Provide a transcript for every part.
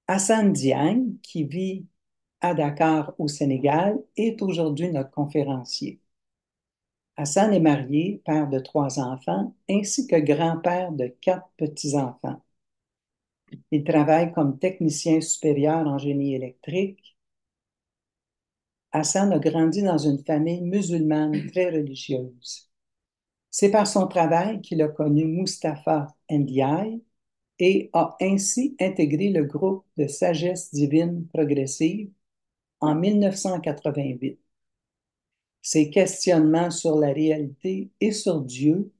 Hassan Diagne, qui vit à Dakar au Sénégal, est aujourd'hui notre conférencier. Hassan est marié, père de 3 enfants, ainsi que grand-père de 4 petits-enfants. Il travaille comme technicien supérieur en génie électrique. Hassan a grandi dans une famille musulmane très religieuse. C'est par son travail qu'il a connu Mustapha Ndiaye et a ainsi intégré le groupe de sagesse divine progressive en 1988. Ses questionnements sur la réalité et sur Dieu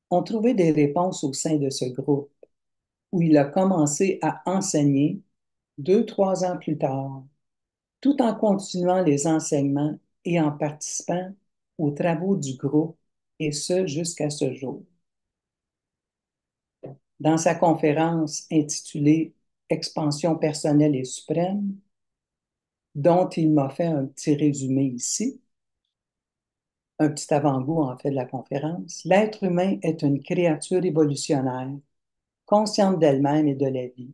ont trouvé des réponses au sein de ce groupe, où il a commencé à enseigner 2, 3 ans plus tard, tout en continuant les enseignements et en participant aux travaux du groupe, et ce jusqu'à ce jour. Dans sa conférence intitulée Expansion personnelle et suprême, dont il m'a fait un petit résumé ici, un petit avant-goût en fait de la conférence, l'être humain est une créature évolutionnaire, consciente d'elle-même et de la vie,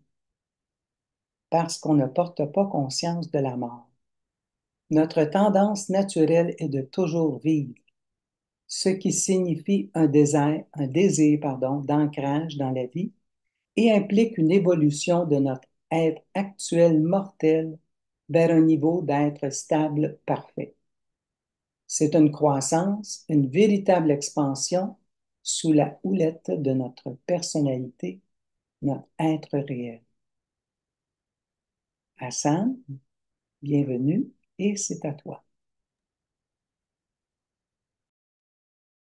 parce qu'on ne porte pas conscience de la mort. Notre tendance naturelle est de toujours vivre, ce qui signifie un désir, d'ancrage dans la vie et implique une évolution de notre être actuel mortel vers un niveau d'être stable parfait. C'est une croissance, une véritable expansion sous la houlette de notre personnalité, notre être réel. Hassan, bienvenue et c'est à toi.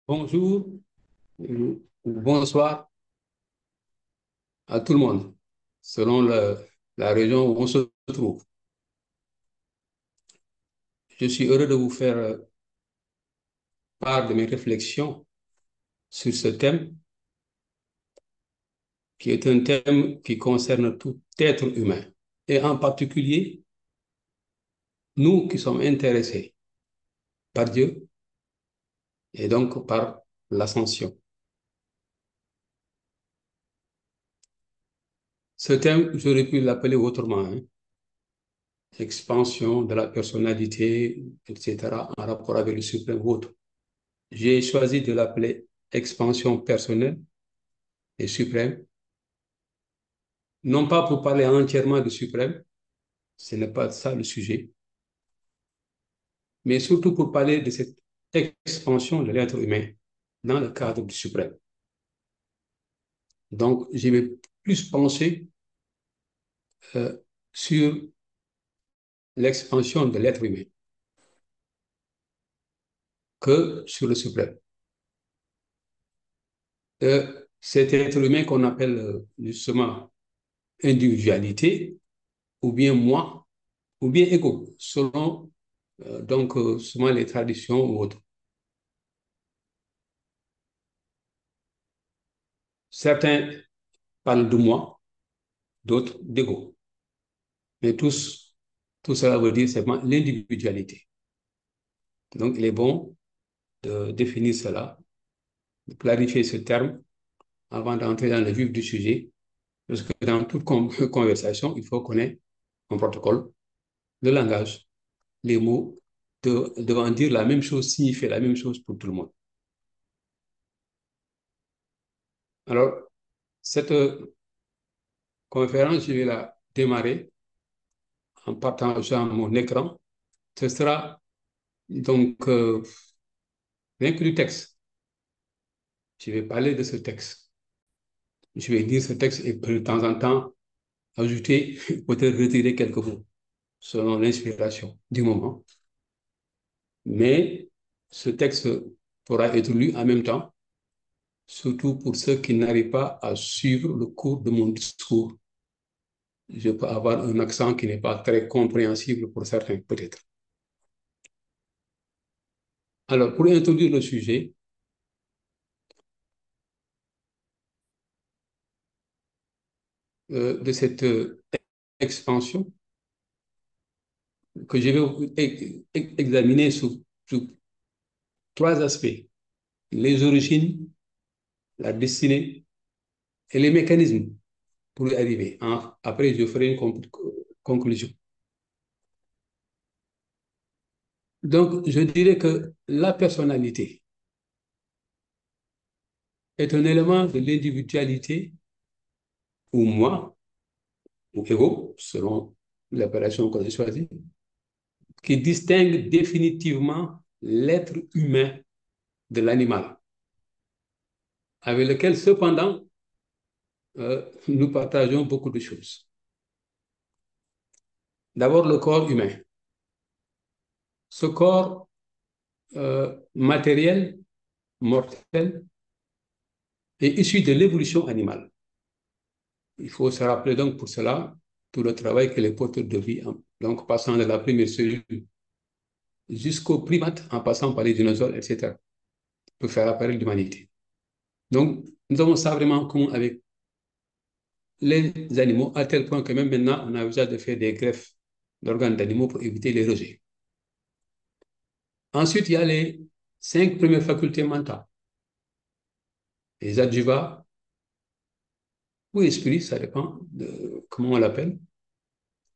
Bonjour, bonsoir à tout le monde, selon la région où on se trouve. Je suis heureux de vous faire part de mes réflexions sur ce thème, qui est un thème qui concerne tout être humain, et en particulier nous qui sommes intéressés par Dieu et donc par l'ascension. Ce thème, j'aurais pu l'appeler autrement, hein, expansion de la personnalité, etc., en rapport avec le suprême ou autre. J'ai choisi de l'appeler expansion personnelle et suprême, non pas pour parler entièrement du suprême, ce n'est pas ça le sujet, mais surtout pour parler de cette expansion de l'être humain dans le cadre du suprême. Donc, je vais plus penser euh, sur l'expansion de l'être humain que sur le suprême. Cet être humain qu'on appelle justement individualité, ou bien moi, ou bien ego, selon souvent les traditions ou autres. Certains parlent de moi, d'autres d'ego. Mais tout cela veut dire simplement l'individualité. Donc, il est bon de définir cela, de clarifier ce terme avant d'entrer dans le vif du sujet, parce que dans toute conversation, il faut connaître un protocole, le langage, les mots, devant dire la même chose, signifier la même chose pour tout le monde. Alors, cette conférence, je vais la démarrer en partageant mon écran. Ce sera donc rien que du texte. Je vais parler de ce texte. Je vais lire ce texte et de temps en temps ajouter, peut-être retirer quelques mots selon l'inspiration du moment. Mais ce texte pourra être lu en même temps, surtout pour ceux qui n'arrivent pas à suivre le cours de mon discours. Je peux avoir un accent qui n'est pas très compréhensible pour certains, peut-être. Alors, pour introduire le sujet, de cette expansion que je vais examiner sous 3 aspects: les origines, la destinée et les mécanismes pour y arriver. Après, je ferai une conclusion. Donc, je dirais que la personnalité est un élément de l'individualité ou moi, ou ego, selon l'appellation qu'on a choisie, qui distingue définitivement l'être humain de l'animal, avec lequel cependant nous partageons beaucoup de choses. D'abord, le corps humain. Ce corps matériel, mortel, est issu de l'évolution animale. Il faut se rappeler donc pour cela tout le travail que les porteurs de vie, donc passant de la première cellule jusqu'aux primates, en passant par les dinosaures, etc., pour faire apparaître l'humanité. Donc, nous avons ça vraiment en commun avec les animaux, à tel point que même maintenant, on a besoin de faire des greffes d'organes d'animaux pour éviter les rejets. Ensuite, il y a les 5 premières facultés mentales. Les adjuvats ou esprits, ça dépend de comment on l'appelle.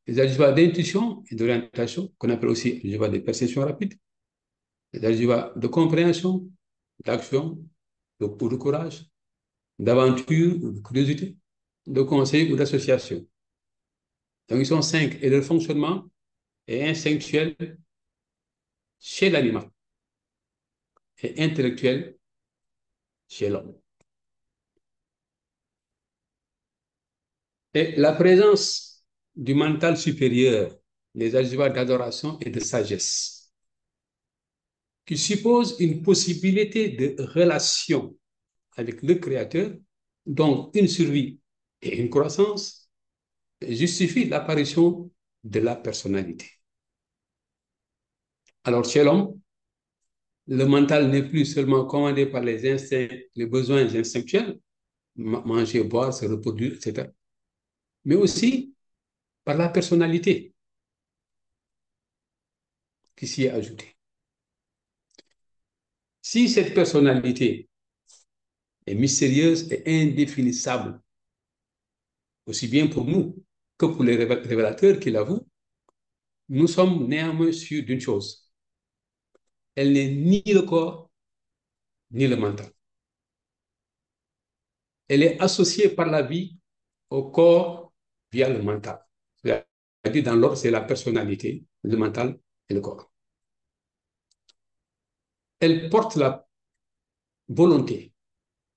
Les adjuvats d'intuition et d'orientation, qu'on appelle aussi adjuvats de perception rapide. Les adjuvats de compréhension, d'action, ou de courage, d'aventure, ou de curiosité, de conseil ou d'association. Donc, ils sont 5. Et leur fonctionnement est instinctuel chez l'animal et intellectuel chez l'homme. Et la présence du mental supérieur, les adjuvats d'adoration et de sagesse, qui suppose une possibilité de relation avec le Créateur, donc une survie et une croissance, justifie l'apparition de la personnalité. Alors, chez l'homme, le mental n'est plus seulement commandé par les instincts, les besoins instinctuels, manger, boire, se reproduire, etc., mais aussi par la personnalité qui s'y est ajoutée. Si cette personnalité est mystérieuse et indéfinissable, aussi bien pour nous que pour les révélateurs qui l'avouent, nous sommes néanmoins sûrs d'une chose. Elle n'est ni le corps, ni le mental. Elle est associée par la vie au corps via le mental. C'est-à-dire, dans l'ordre, c'est la personnalité, le mental et le corps. Elle porte la volonté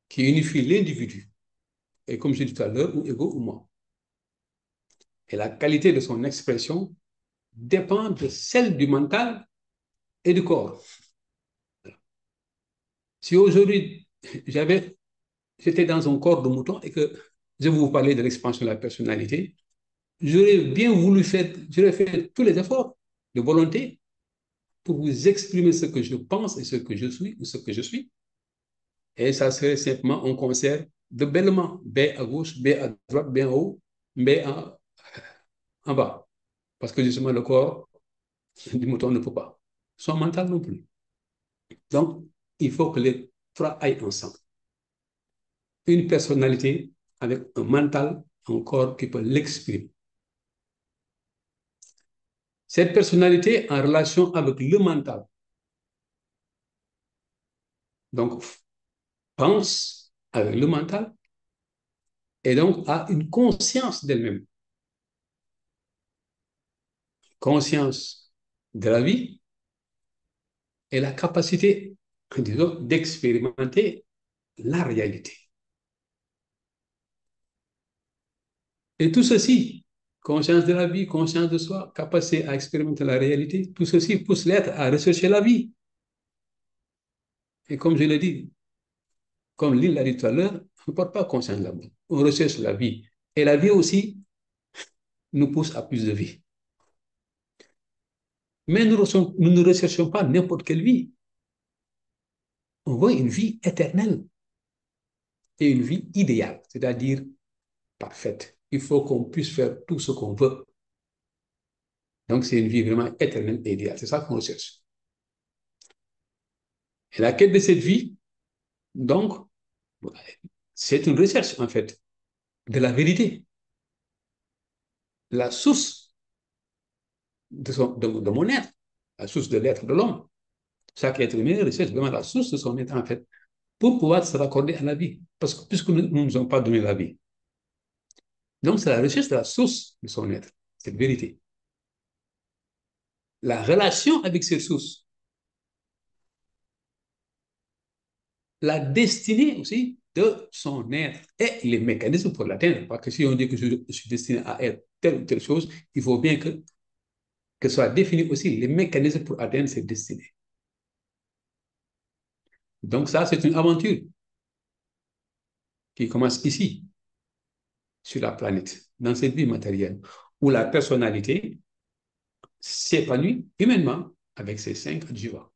qui unifie l'individu, et comme je disais tout à l'heure, ou ego ou moi. Et la qualité de son expression dépend de celle du mental et du corps. Si aujourd'hui, j'étais dans un corps de mouton et que je vais vous parler de l'expansion de la personnalité, j'aurais fait tous les efforts de volonté pour vous exprimer ce que je pense et ce que je suis ou ce que je suis. Et ça serait simplement un concert de bêlements. B à gauche, B à droite, B en haut, B en bas. Parce que justement, le corps du mouton ne peut pas. Son mental non plus. Donc, il faut que les trois aillent ensemble. Une personnalité avec un mental, un corps qui peut l'exprimer. Cette personnalité en relation avec le mental, donc pense avec le mental et donc a une conscience d'elle-même. Conscience de la vie et la capacité, disons, d'expérimenter la réalité. Et tout ceci, conscience de la vie, conscience de soi, capacité à expérimenter la réalité, tout ceci pousse l'être à rechercher la vie. Et comme je l'ai dit, comme Lynn l'a dit tout à l'heure, on ne porte pas conscience de la vie. On recherche la vie. Et la vie aussi nous pousse à plus de vie. Mais nous ne recherchons pas n'importe quelle vie. On veut une vie éternelle et une vie idéale, c'est-à-dire parfaite. Il faut qu'on puisse faire tout ce qu'on veut. Donc, c'est une vie vraiment éternelle et idéale. C'est ça qu'on recherche. Et la quête de cette vie, donc, c'est une recherche, en fait, de la vérité. la source de mon être, la source de l'être de l'homme. Chaque être humain recherche vraiment la source de son être, en fait, pour pouvoir se raccorder à la vie. Parce que puisque nous ne nous avons pas donné la vie. Donc, c'est la recherche de la source de son être, cette vérité. La relation avec cette source, la destinée aussi de son être et les mécanismes pour l'atteindre. Parce que si on dit que je suis destiné à être telle ou telle chose, il faut bien que soit défini aussi les mécanismes pour atteindre cette destinée. Donc ça, c'est une aventure qui commence ici, sur la planète, dans cette vie matérielle, où la personnalité s'épanouit humainement avec ses 5 adjuvants.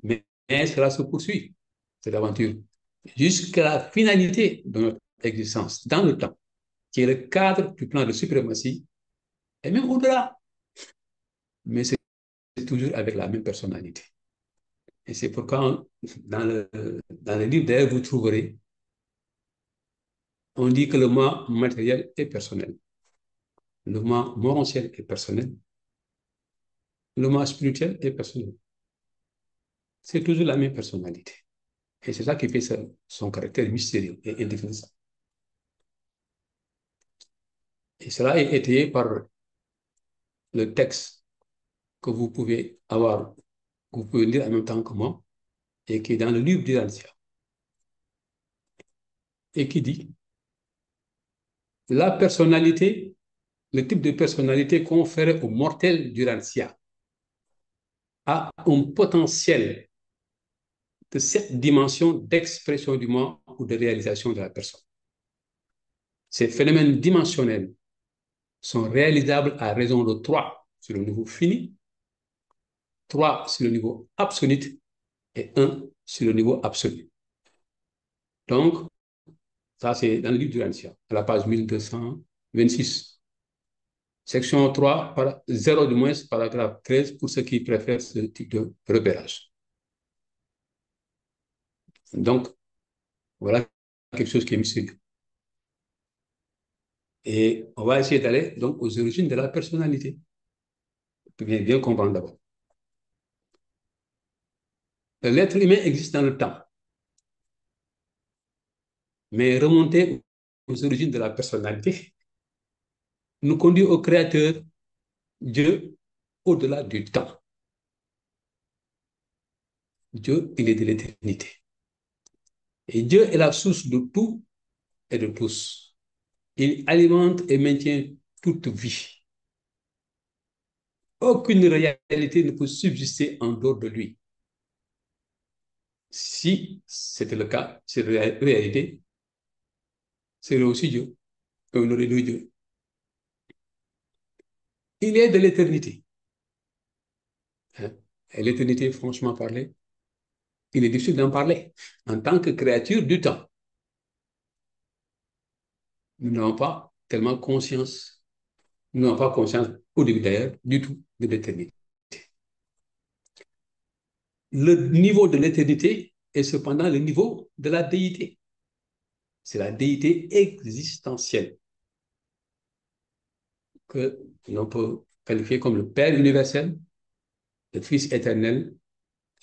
Mais cela se poursuit, cette aventure, jusqu'à la finalité de notre existence dans le temps, qui est le cadre du plan de suprématie, et même au-delà. Mais c'est toujours avec la même personnalité. Et c'est pourquoi dans le livre d'ailleurs, vous trouverez, on dit que le moi matériel est personnel, le moi morantiel est personnel, le moi spirituel est personnel. C'est toujours la même personnalité. Et c'est ça qui fait son caractère mystérieux et indéfinissable. Et cela est étayé par le texte que vous pouvez avoir, que vous pouvez lire en même temps que moi, et qui est dans le livre d'Irancia, et qui dit la personnalité, le type de personnalité conféré au mortel d'Irancia a un potentiel de cette dimension d'expression du moi ou de réalisation de la personne. Ces phénomènes dimensionnels sont réalisables à raison de 3 sur le niveau fini, 3 sur le niveau absolu et 1 sur le niveau absolu. Donc, ça, c'est dans le livre du Lancia, à la page 1226. Section 3, 0 du moins, paragraphe 13, pour ceux qui préfèrent ce type de repérage. Donc, voilà quelque chose qui est mystérieux. Et on va essayer d'aller donc aux origines de la personnalité. Pour bien comprendre d'abord. L'être humain existe dans le temps, mais remonter aux origines de la personnalité nous conduit au Créateur, Dieu, au-delà du temps. Dieu, il est de l'éternité. Et Dieu est la source de tout et de tous. Il alimente et maintient toute vie. Aucune réalité ne peut subsister en dehors de lui. Si c'était le cas, cette réalité, c'est aussi Dieu. On aurait dit Dieu. Il est de l'éternité. Hein? Et l'éternité, franchement parlé, il est difficile d'en parler. En tant que créature du temps, nous n'avons pas tellement conscience, nous n'avons pas conscience, au début d'ailleurs, du tout de l'éternité. Le niveau de l'éternité est cependant le niveau de la déité. C'est la déité existentielle que l'on peut qualifier comme le Père universel, le Fils éternel,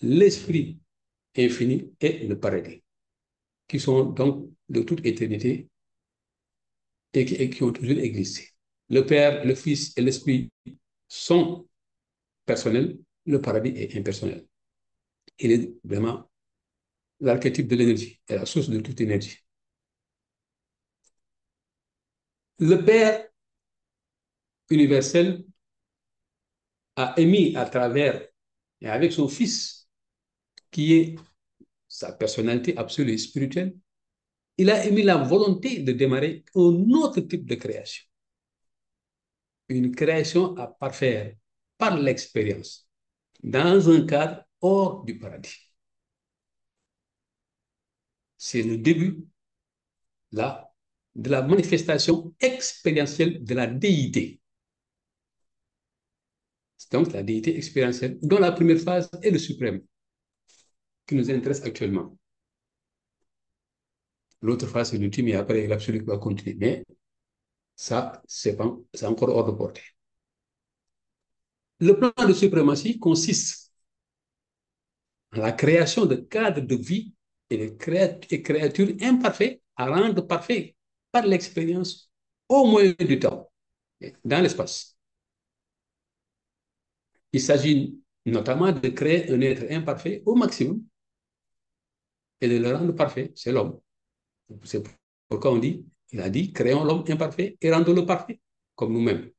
l'Esprit infini et le paradis, qui sont donc de toute éternité et qui ont toujours existé. Le Père, le Fils et l'Esprit sont personnels, le paradis est impersonnel. Il est vraiment l'archétype de l'énergie et la source de toute énergie. Le Père universel a émis à travers et avec son Fils, qui est sa personnalité absolue et spirituelle, il a émis la volonté de démarrer un autre type de création. Une création à parfaire par l'expérience, dans un cadre hors du paradis. C'est le début là, de la manifestation expérientielle de la déité. C'est donc la déité expérientielle, dont la première phase est le suprême, qui nous intéresse actuellement. L'autre phase, c'est l'ultime, et après l'absolu qui va continuer. Mais ça, c'est encore hors de portée. Le plan de suprématie consiste en la création de cadres de vie et de créatures imparfaits à rendre parfaits par l'expérience au moyen du temps, dans l'espace. Il s'agit notamment de créer un être imparfait au maximum et de le rendre parfait, c'est l'homme. C'est pourquoi il a dit, créons l'homme imparfait et rendons-le parfait, comme nous-mêmes.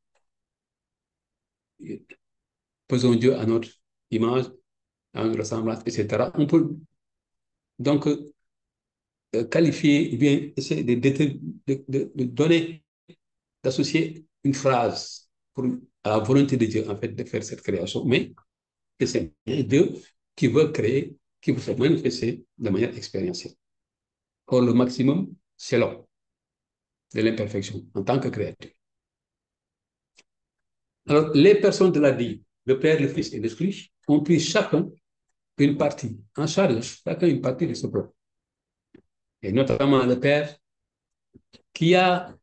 Faisons Dieu à notre image, à notre ressemblance, etc. On peut donc qualifier, ou bien essayer de donner, d'associer une phrase à la volonté de Dieu, en fait, de faire cette création, mais c'est Dieu qui veut créer, qui veut se manifester de manière expérientielle. Or, le maximum, c'est l'homme, de l'imperfection, en tant que créature. Alors, les personnes de la vie, le Père, le Fils et l'Esprit, ont pris chacun une partie, en charge, chacun une partie de ce plan. Et notamment le Père, qui a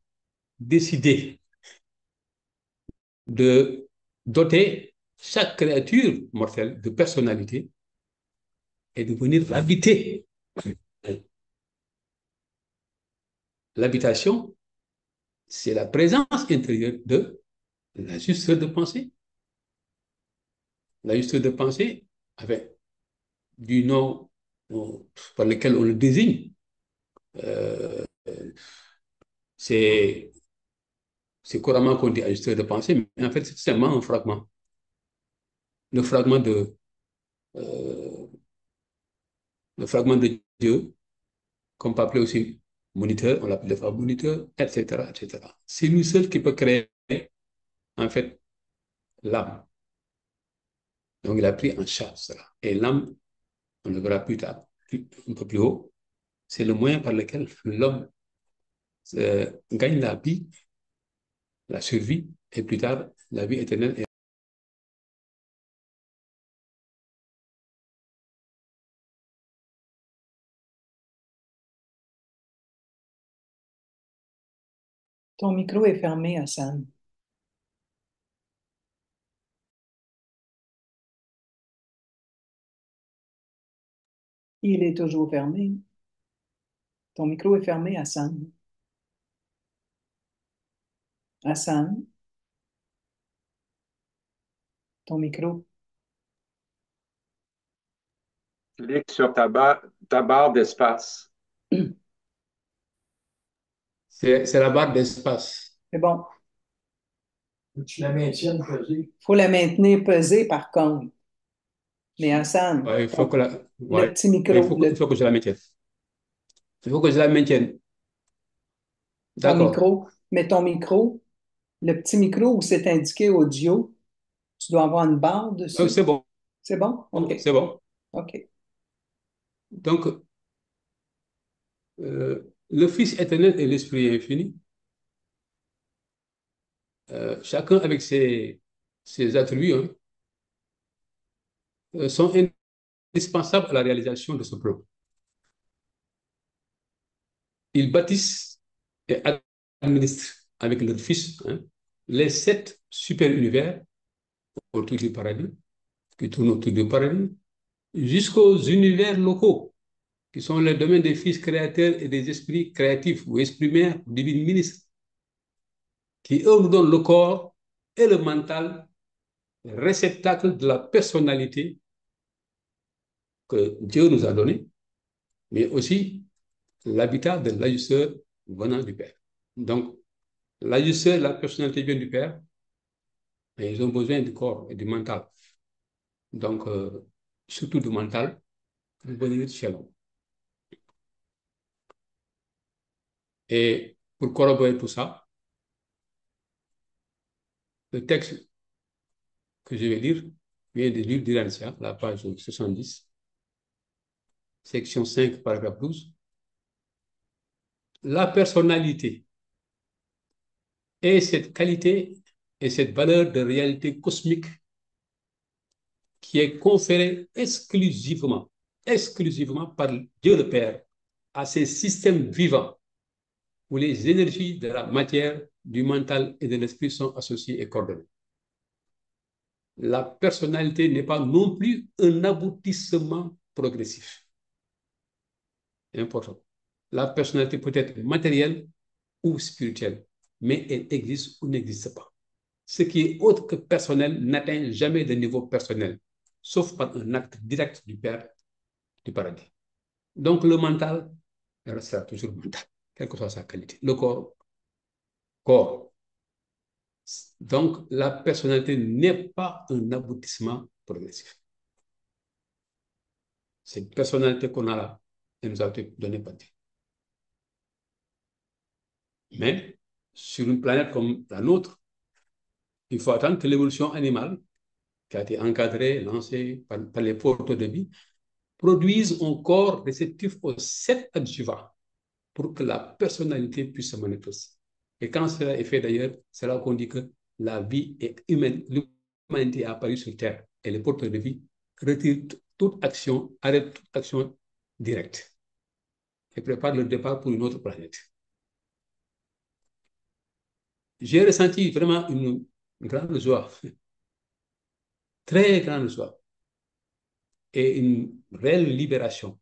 décidé de doter chaque créature mortelle de personnalité et de venir l'habiter. L'habitation, c'est la présence intérieure de l'ajusteur de pensée. L'ajusteur de pensée, avec du nom par lequel on le désigne, euh, c'est couramment qu'on dit ajusteur de pensée, mais en fait, c'est seulement un fragment. Le fragment euh, le fragment de Dieu, qu'on peut appeler aussi moniteur, on l'appelle des fois moniteur, etc., etc. C'est lui seul qui peut créer, en fait, l'âme. Donc, il a pris en charge cela. Et l'âme, on le verra plus tard, un peu plus haut, c'est le moyen par lequel l'homme gagne la vie, la survie, et plus tard, la vie éternelle. Ton micro est fermé, Hassan. Il est toujours fermé. Ton micro est fermé, Hassan. Hassan, ton micro. Clique sur ta barre d'espace. C'est la barre d'espace. C'est bon. Tu la maintiennes pesée. Il faut la maintenir pesée, par contre. Mais Hassan, Ouais, il faut que le ouais, petit micro, il faut que je la maintienne. Il faut que je la maintienne. ton D'accord. micro, mais ton micro, le petit micro où c'est indiqué audio, tu dois avoir une barre dessus. C'est bon. C'est bon? OK. C'est bon. OK. Donc, le Fils éternel et l'Esprit infini, chacun avec ses attributs, hein, sont indispensables à la réalisation de ce plan. Ils bâtissent et administrent avec leur Fils, hein, les 7 super-univers autour du paradis, qui tournent autour du paradis, jusqu'aux univers locaux, qui sont les domaines des fils créateurs et des esprits créatifs ou esprits mères, divines ministres, qui eux nous donnent le corps et le mental, réceptacle de la personnalité que Dieu nous a donné, mais aussi l'habitat de l'ajusteur venant du Père. Donc, l'ajusteur, la personnalité vient du Père, et ils ont besoin du corps et du mental. Donc, surtout du mental, pour venir chez l'homme. Et pour corroborer tout ça, le texte que je vais lire vient du livre d'Irancia, la page 70, section 5, paragraphe 12. La personnalité est cette qualité et cette valeur de réalité cosmique qui est conférée exclusivement par Dieu le Père à ces systèmes vivants où les énergies de la matière du mental et de l'esprit sont associés et coordonnés. La personnalité n'est pas non plus un aboutissement progressif. C'est important. La personnalité peut être matérielle ou spirituelle, mais elle existe ou n'existe pas. Ce qui est autre que personnel n'atteint jamais de niveau personnel, sauf par un acte direct du Père du paradis. Donc le mental restera toujours mental, quelle que soit sa qualité. Le corps, corps. Donc la personnalité n'est pas un aboutissement progressif. C'est une personnalité qu'on a là, elle nous a été donnée par Dieu. Mais sur une planète comme la nôtre, il faut attendre que l'évolution animale, qui a été encadrée, lancée par les porteurs de vie, produise un corps réceptif aux 7 adjuvants pour que la personnalité puisse se manifester. Et quand cela est fait d'ailleurs, c'est là qu'on dit que la vie est humaine, l'humanité est apparue sur Terre et les porteurs de vie retirent toute action, arrêtent toute action directe et préparent le départ pour une autre planète. J'ai ressenti vraiment une grande joie, très grande joie et une réelle libération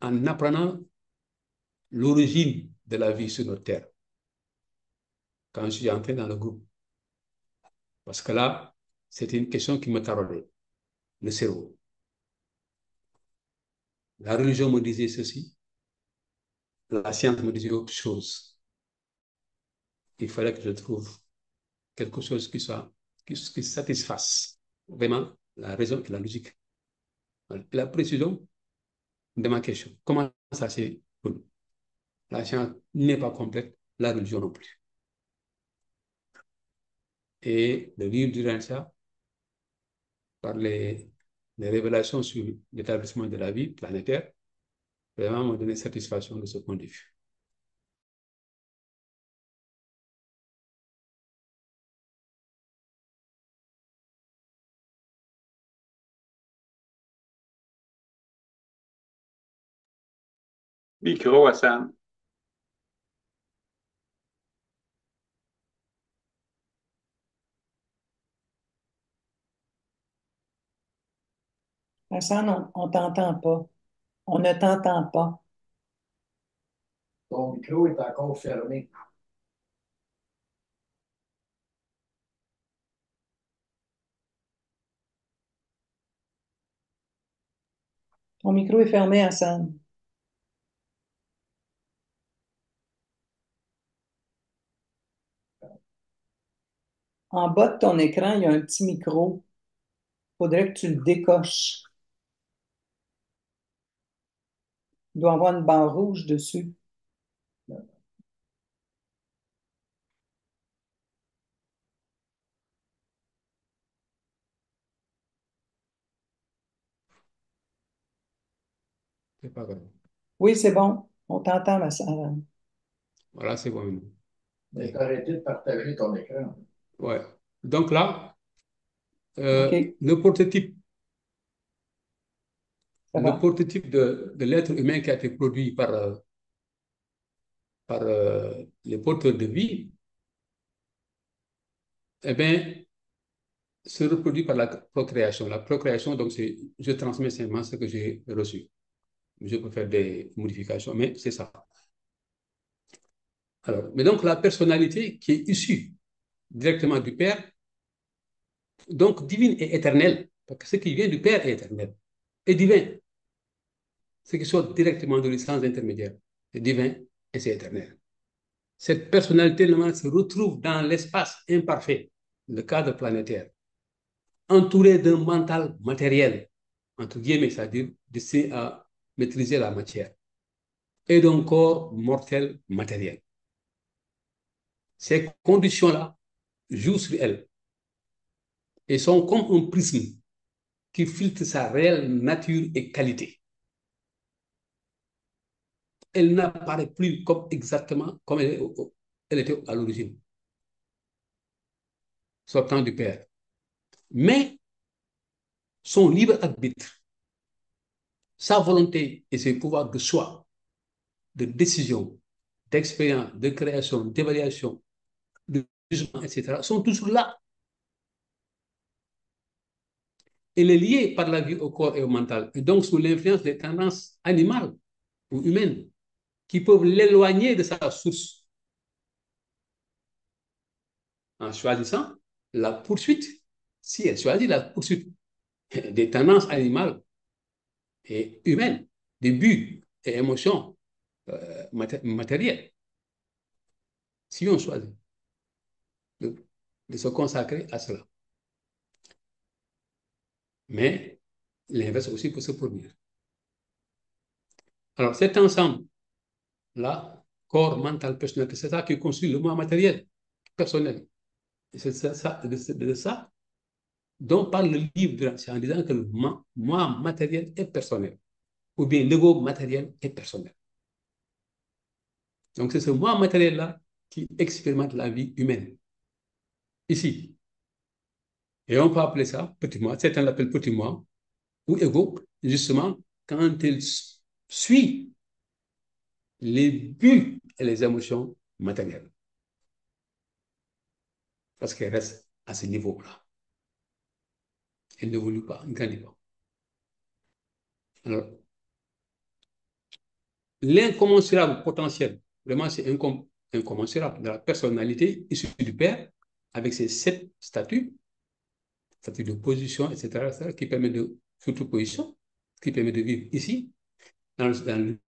en apprenant l'origine de la vie sur notre Terre quand je suis entré dans le groupe. Parce que là, c'était une question qui me taraudait, le cerveau. La religion me disait ceci, la science me disait autre chose. Il fallait que je trouve quelque chose qui satisfasse vraiment la raison et la logique. La précision de ma question. Comment ça s'est connu? La science n'est pas complète, la religion non plus. Et le livre du Rancha, par les révélations sur l'établissement de la vie planétaire, vraiment m'a donné satisfaction de ce point de vue. Micro, Hassan. Hassan, on t'entend pas. On ne t'entend pas. Ton micro est encore fermé. Ton micro est fermé, Hassan. En bas de ton écran, il y a un petit micro. Il faudrait que tu le décoches. Il doit y avoir une barre rouge dessus. C'est pas grave. Oui, c'est bon. On t'entend, Hassan. Voilà, c'est bon. Mais t'as arrêté de partager ton écran. Ouais. Donc là, OK, le prototype, ça le va. prototype de l'être humain qui a été produit par les porteurs de vie, eh bien, se reproduit par la procréation. La procréation, donc, c'est je transmets simplement ce que j'ai reçu. Je peux faire des modifications, mais c'est ça. Alors, mais donc, la personnalité qui est issue directement du Père, donc divine et éternelle, parce que ce qui vient du Père est éternel, et divin. Ce qui sort directement de lui sans intermédiaire, c'est divin et c'est éternel. Cette personnalité se retrouve dans l'espace imparfait, le cadre planétaire, entouré d'un mental matériel, entre guillemets, c'est-à-dire destiné à maîtriser la matière, et d'un corps mortel matériel. Ces conditions-là jouent sur elle et sont comme un prisme qui filtre sa réelle nature et qualité. Elle n'apparaît plus comme exactement comme elle était à l'origine, sortant du Père. Mais son libre arbitre, sa volonté et ses pouvoirs de choix, de décision, d'expérience, de création, d'évaluation de jugement, etc., sont toujours là. Elle est liée par la vie au corps et au mental, et donc sous l'influence des tendances animales ou humaines qui peuvent l'éloigner de sa source en choisissant la poursuite, si elle choisit la poursuite des tendances animales et humaines, des buts et émotions matérielles. Si on choisit de, de se consacrer à cela. Mais l'inverse aussi peut se produire. Alors cet ensemble-là, corps, mental, personnalité, c'est ça qui construit le moi matériel, personnel. C'est de ça dont parle le livre de l'Ancien en disant que le moi matériel est personnel, ou bien l'ego matériel est personnel. Donc c'est ce moi matériel-là qui expérimente la vie humaine, ici. Et on peut appeler ça petit moi, certains l'appellent petit moi, ou ego, justement, quand il suit les buts et les émotions matérielles. Parce qu'elle reste à ce niveau-là. Elle n'évolue pas, elle ne grandit pas. Alors, l'incommensurable potentiel, vraiment c'est incommensurable, de la personnalité issue du Père, avec ses 7 statuts, statut de position, etc., qui permet de, surtout position, qui permet de vivre ici, dans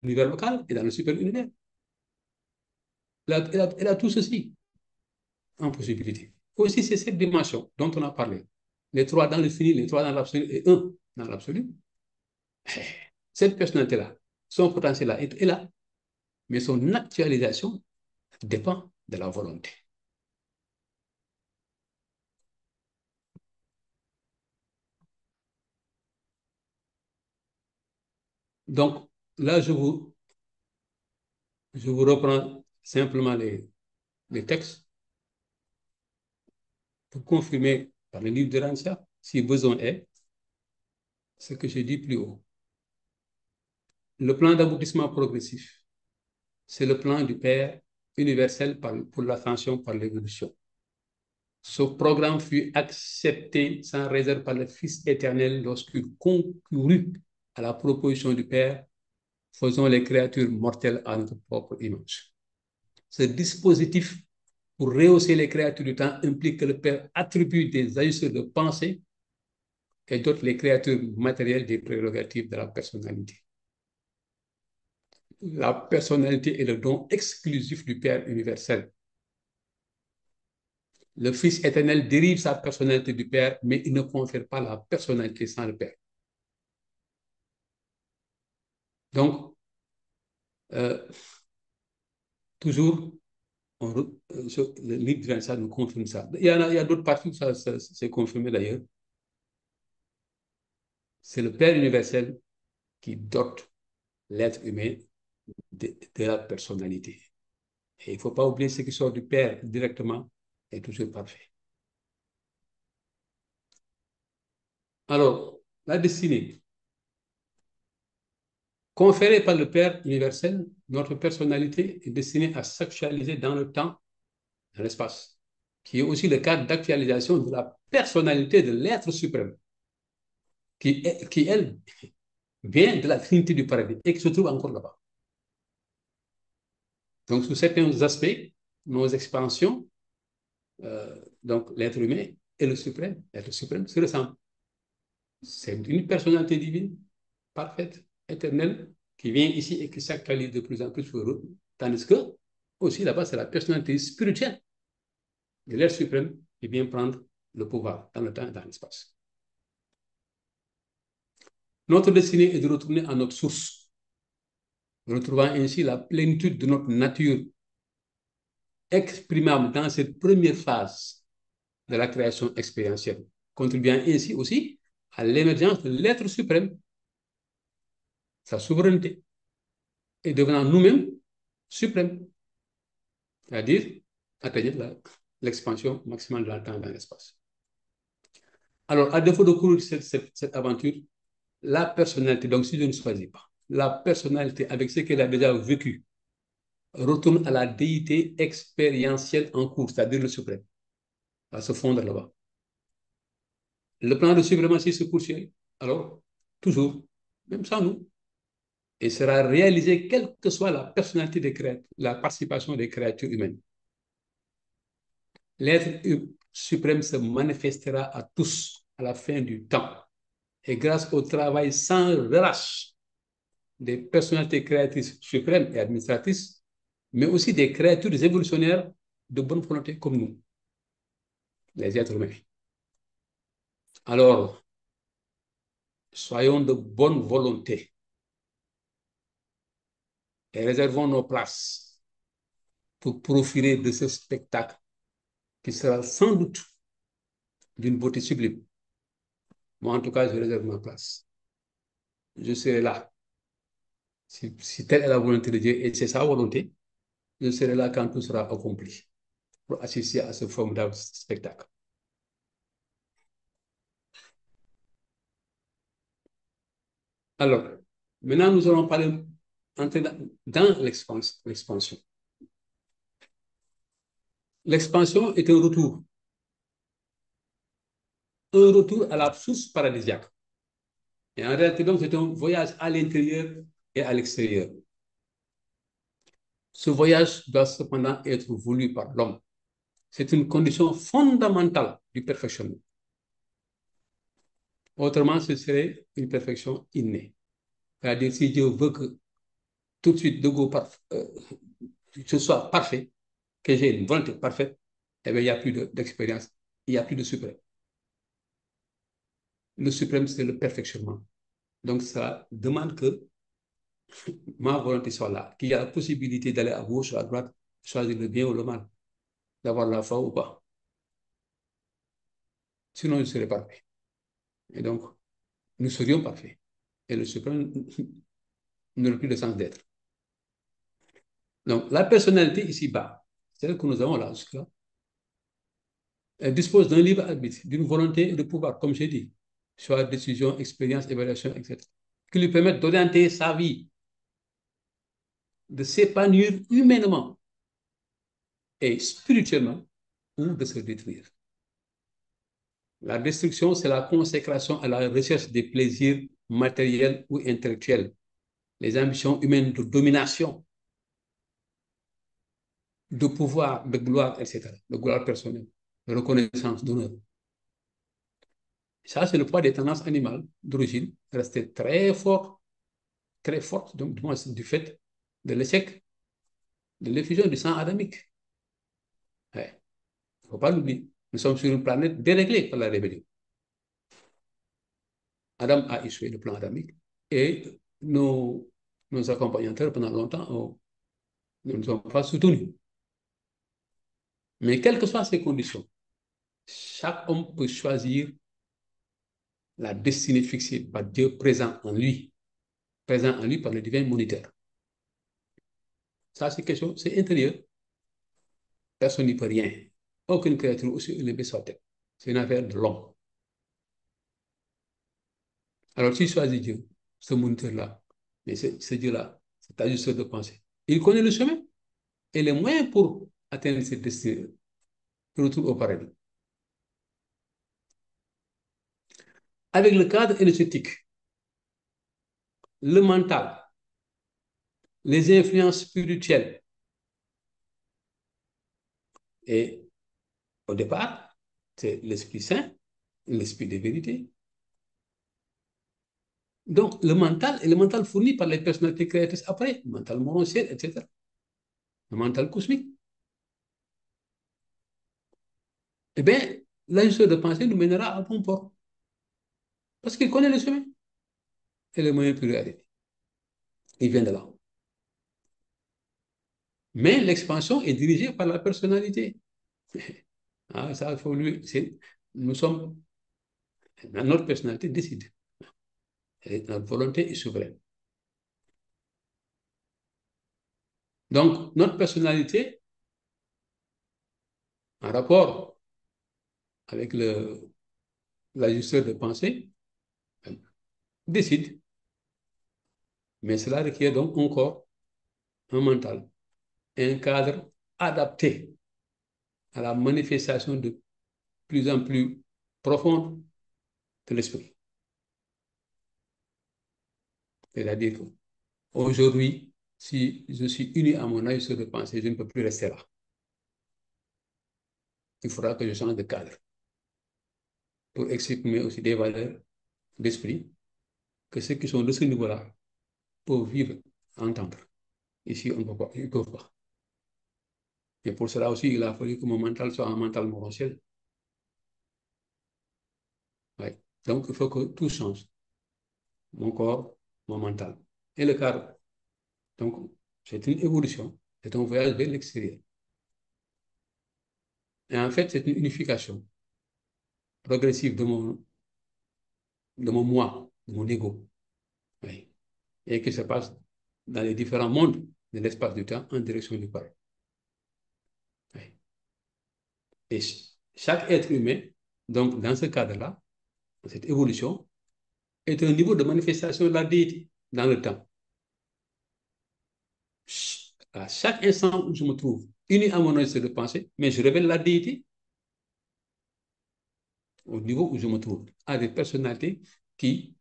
l'univers local et dans le super-univers. Elle a tout ceci en possibilité. Aussi, c'est cette dimension dont on a parlé. Les 3 dans le fini, les 3 dans l'absolu et 1 dans l'absolu. Cette personnalité-là, son potentiel-là est là, mais son actualisation dépend de la volonté. Donc, là, je vous reprends simplement les textes pour confirmer par le livre de Rancia, si besoin est, ce que j'ai dit plus haut. Le plan d'aboutissement progressif, c'est le plan du Père universel pour l'ascension par l'évolution. Ce programme fut accepté sans réserve par le Fils éternel lorsqu'il concurut à la proposition du Père, faisons les créatures mortelles à notre propre image. Ce dispositif pour rehausser les créatures du temps implique que le Père attribue des ajustements de pensée et dote les créatures matérielles des prérogatives de la personnalité. La personnalité est le don exclusif du Père universel. Le Fils éternel dérive sa personnalité du Père, mais il ne confère pas la personnalité sans le Père. Donc, toujours, le livre de ça nous confirme ça. Il y a d'autres parties où ça c'est confirmé d'ailleurs. C'est le Père universel qui dote l'être humain de la personnalité. Et il ne faut pas oublier ce qui sort du Père directement est toujours parfait. Alors, la destinée. Conférée par le Père universel, notre personnalité est destinée à s'actualiser dans le temps, dans l'espace, qui est aussi le cadre d'actualisation de la personnalité de l'être suprême, qui elle, vient de la Trinité du paradis et qui se trouve encore là-bas. Donc, sous certains aspects, nos expansions, donc l'être humain et l'être suprême se ressemblent. C'est une personnalité divine, parfaite, éternelle, qui vient ici et qui s'actualise de plus en plus sur eux. Tandis que, aussi là-bas, c'est la personnalité spirituelle de l'être suprême qui vient prendre le pouvoir dans le temps et dans l'espace. Notre destinée est de retourner à notre source, retrouvant ainsi la plénitude de notre nature exprimable dans cette première phase de la création expérientielle, contribuant ainsi aussi à l'émergence de l'être suprême, sa souveraineté, et devenant nous-mêmes suprêmes, c'est-à-dire atteindre l'expansion maximale dans le temps et dans l'espace. Alors, à défaut de courir cette aventure, la personnalité, donc si je ne choisis pas, la personnalité avec ce qu'elle a déjà vécu, retourne à la déité expérientielle en cours, c'est-à-dire le suprême, va se fondre là-bas. Le plan de suprématie se poursuit, alors, toujours, même sans nous, et sera réalisé quelle que soit la personnalité des créatures, la participation des créatures humaines. L'être suprême se manifestera à tous à la fin du temps. Et grâce au travail sans relâche des personnalités créatrices suprêmes et administratrices, mais aussi des créatures évolutionnaires de bonne volonté comme nous, les êtres humains. Alors, soyons de bonne volonté et réservons nos places pour profiter de ce spectacle qui sera sans doute d'une beauté sublime. Moi, en tout cas, je réserve ma place. Je serai là. Si telle est la volonté de Dieu et c'est sa volonté, je serai là quand tout sera accompli pour assister à ce formidable spectacle. Alors, maintenant, nous allons entrer dans l'expansion. L'expansion est un retour à la source paradisiaque. Et en réalité, donc, c'est un voyage à l'intérieur et à l'extérieur. Ce voyage doit cependant être voulu par l'homme. C'est une condition fondamentale du perfectionnement. Autrement, ce serait une perfection innée. C'est-à-dire, si Dieu veut que tout de suite, ce soit parfait, que j'ai une volonté parfaite, eh bien, il n'y a plus d'expérience, il n'y a plus de suprême. Le suprême, c'est le perfectionnement. Donc, ça demande que ma volonté soit là, qu'il y a la possibilité d'aller à gauche ou à droite, choisir le bien ou le mal, d'avoir la foi ou pas. Sinon, je serais parfait. Et donc, nous serions parfaits. Et le suprême n'aurait plus de sens d'être. Donc, la personnalité ici-bas, celle que nous avons là, jusque-là, elle dispose d'un libre arbitre, d'une volonté et de pouvoir, comme j'ai dit, choix, décision, expérience, évaluation, etc., qui lui permettent d'orienter sa vie, de s'épanouir humainement et spirituellement, ou de se détruire. La destruction, c'est la consécration à la recherche des plaisirs matériels ou intellectuels, les ambitions humaines de domination, de pouvoir, de gloire, etc., de gloire personnelle, de reconnaissance, d'honneur. Ça, c'est le poids des tendances animales d'origine, restées très forte, donc du fait de l'échec de l'effusion du sang adamique. Ouais. Il ne faut pas l'oublier. Nous sommes sur une planète déréglée par la rébellion. Adam a échoué le plan adamique et nos accompagnateurs, pendant longtemps, ne nous ont pas soutenus. Mais quelles que soient ces conditions, chaque homme peut choisir la destinée fixée par Dieu présent en lui par le divin moniteur. Ça, c'est intérieur. Personne n'y peut rien. Aucune créature aussi élevée soit-elle. C'est une affaire de l'homme. Alors, tu choisis Dieu, ce moniteur-là, mais ce Dieu-là, cet ajusteur de pensée, il connaît le chemin et les moyens pour atteindre cette destinée, le retour au paradis. Avec le cadre énergétique, le mental, les influences spirituelles, et au départ, c'est l'Esprit Saint, l'Esprit de vérité. Donc, le mental est le mental fourni par les personnalités créatrices après, le mental morontiel, etc. Le mental cosmique. Eh bien, l'ajusteur de pensée nous mènera à bon port. Parce qu'il connaît le chemin et les moyens pour y arriver. Il vient de là. Mais l'expansion est dirigée par la personnalité. Ah, ça, il faut lui. Nous sommes. Notre personnalité décide. Et notre volonté est souveraine. Donc, notre personnalité, en rapport avec l'ajusteur de pensée, décide. Mais cela requiert donc un corps, un mental un cadre adapté à la manifestation de plus en plus profonde de l'esprit. C'est-à-dire qu'aujourd'hui, si je suis uni à mon ajuste de pensée, je ne peux plus rester là. Il faudra que je change de cadre pour exprimer aussi des valeurs d'esprit que ceux qui sont de ce niveau-là peuvent vivre, entendre. Ici, on ne peut pas, ils ne peuvent pas. Et pour cela aussi, il a fallu que mon mental soit un mental morantiel. Ouais. Donc, il faut que tout change. Mon corps, mon mental. Et le cadre. Donc, c'est une évolution. C'est un voyage vers l'extérieur. Et en fait, c'est une unification progressive de mon moi, de mon ego. Oui. Et qui se passe dans les différents mondes de l'espace du temps en direction du corps. Oui. Et chaque être humain, donc dans ce cadre-là, cette évolution, est un niveau de manifestation de la déité dans le temps. À chaque instant où je me trouve uni à mon ajuste de pensée, mais je révèle la déité au niveau où je me trouve, à des personnalités qui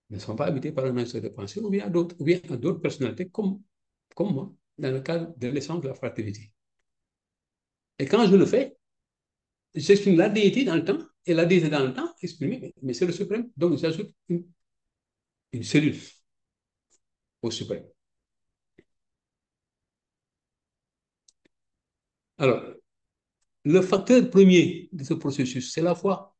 ne sont pas habitées par un ajuste de pensée, ou bien à d'autres personnalités comme moi, dans le cadre de l'échange de la fraternité. Et quand je le fais, j'exprime la déité dans le temps, et la déité dans le temps exprimée, mais c'est le suprême. Donc j'ajoute une cellule au suprême. Alors, le facteur premier de ce processus, c'est la foi.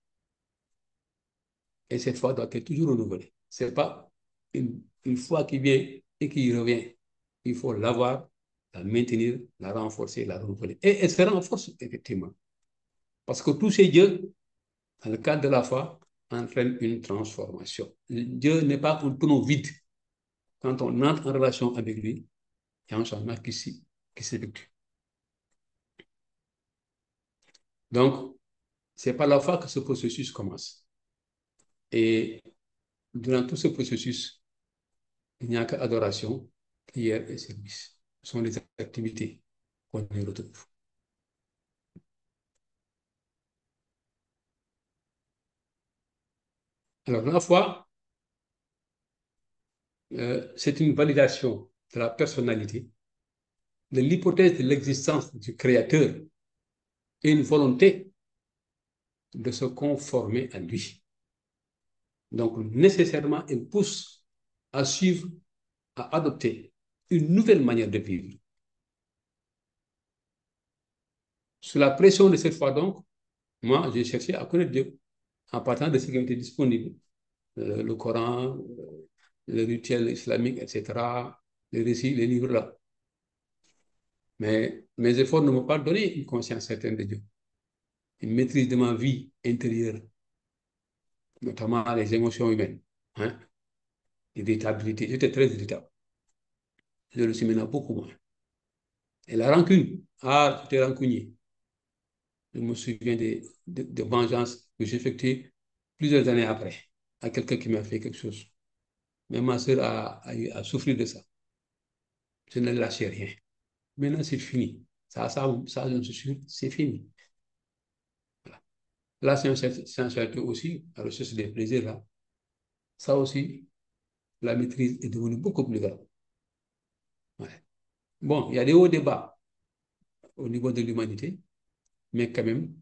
Et cette foi doit être toujours renouvelée. Ce n'est pas une foi qui vient et qui revient. Il faut l'avoir, la maintenir, la renforcer, la renouveler. Et elle se renforce, effectivement. Parce que tous ces dieux, dans le cadre de la foi, entraînent une transformation. Dieu n'est pas un tonneau vide. Quand on entre en relation avec lui, il y a un changement qui s'effectue. Donc, c'est par la foi que ce processus commence. Et durant tout ce processus, il n'y a qu'adoration, prière et service. Ce sont les activités qu'on y retrouve. Alors, la foi, c'est une validation de la personnalité, de l'hypothèse de l'existence du Créateur et une volonté de se conformer à lui. Donc, nécessairement, elle pousse à suivre, à adopter une nouvelle manière de vivre. Sous la pression de cette foi, donc, moi, j'ai cherché à connaître Dieu en partant de ce qui était disponible. Le Coran, le rituel islamique, etc., les récits, les livres là. Mais mes efforts ne m'ont pas donné une conscience certaine de Dieu, une maîtrise de ma vie intérieure, notamment les émotions humaines, hein, l'irritabilité. J'étais très irritable. Je le suis maintenant beaucoup moins. Et la rancune, j'étais rancunier. Je me souviens de vengeances que j'ai effectuées plusieurs années après à quelqu'un qui m'a fait quelque chose. Mais ma soeur a souffert de ça. Je ne lâchais rien. Maintenant, c'est fini. Ça, j'en suis sûr, c'est fini. Voilà. La sensualité aussi, la recherche des plaisirs, là, ça aussi, la maîtrise est devenue beaucoup plus grave. Ouais. Bon, il y a des hauts débats au niveau de l'humanité, mais quand même,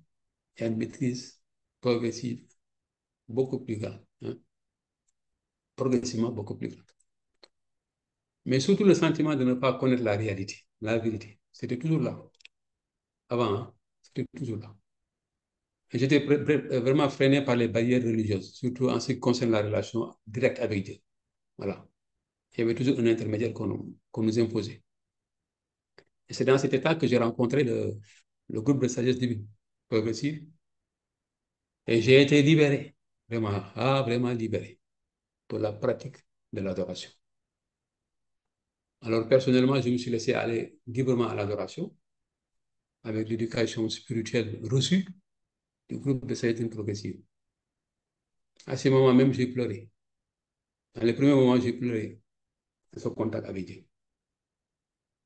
il y a une maîtrise progressive beaucoup plus grande. Hein. Progressivement beaucoup plus grande. Mais surtout le sentiment de ne pas connaître la réalité, la vérité. C'était toujours là. Avant, hein, c'était toujours là. J'étais vraiment freiné par les barrières religieuses, surtout en ce qui concerne la relation directe avec Dieu. Voilà. Il y avait toujours un intermédiaire qu'on nous imposait. Et c'est dans cet état que j'ai rencontré le groupe de sagesse divine progressive. Et j'ai été libéré, vraiment libéré pour la pratique de l'adoration. Alors personnellement, je me suis laissé aller librement à l'adoration avec l'éducation spirituelle reçue du groupe de sagesse divine progressive. À ce moment même, j'ai pleuré. Dans les premiers moments, j'ai pleuré de ce contact avec Dieu.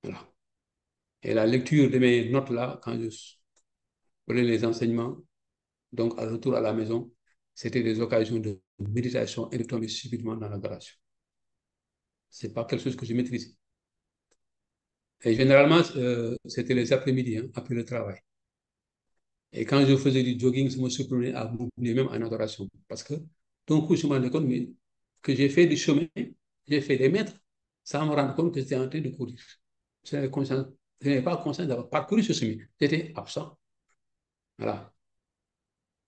Voilà. Et la lecture de mes notes là, quand je prenais les enseignements, donc à retour à la maison, c'était des occasions de méditation et de tomber subitement dans l'adoration. Ce n'est pas quelque chose que je maîtrise. Et généralement, c'était les après-midi, hein, après le travail. Et quand je faisais du jogging, je me surprenais à m'oublier même en adoration. Parce que, d'un coup, je me rendais compte que j'ai fait du chemin, j'ai fait des mètres, sans me rendre compte que j'étais en train de courir. Je n'avais pas conscience d'avoir parcouru ce chemin. J'étais absent. Voilà.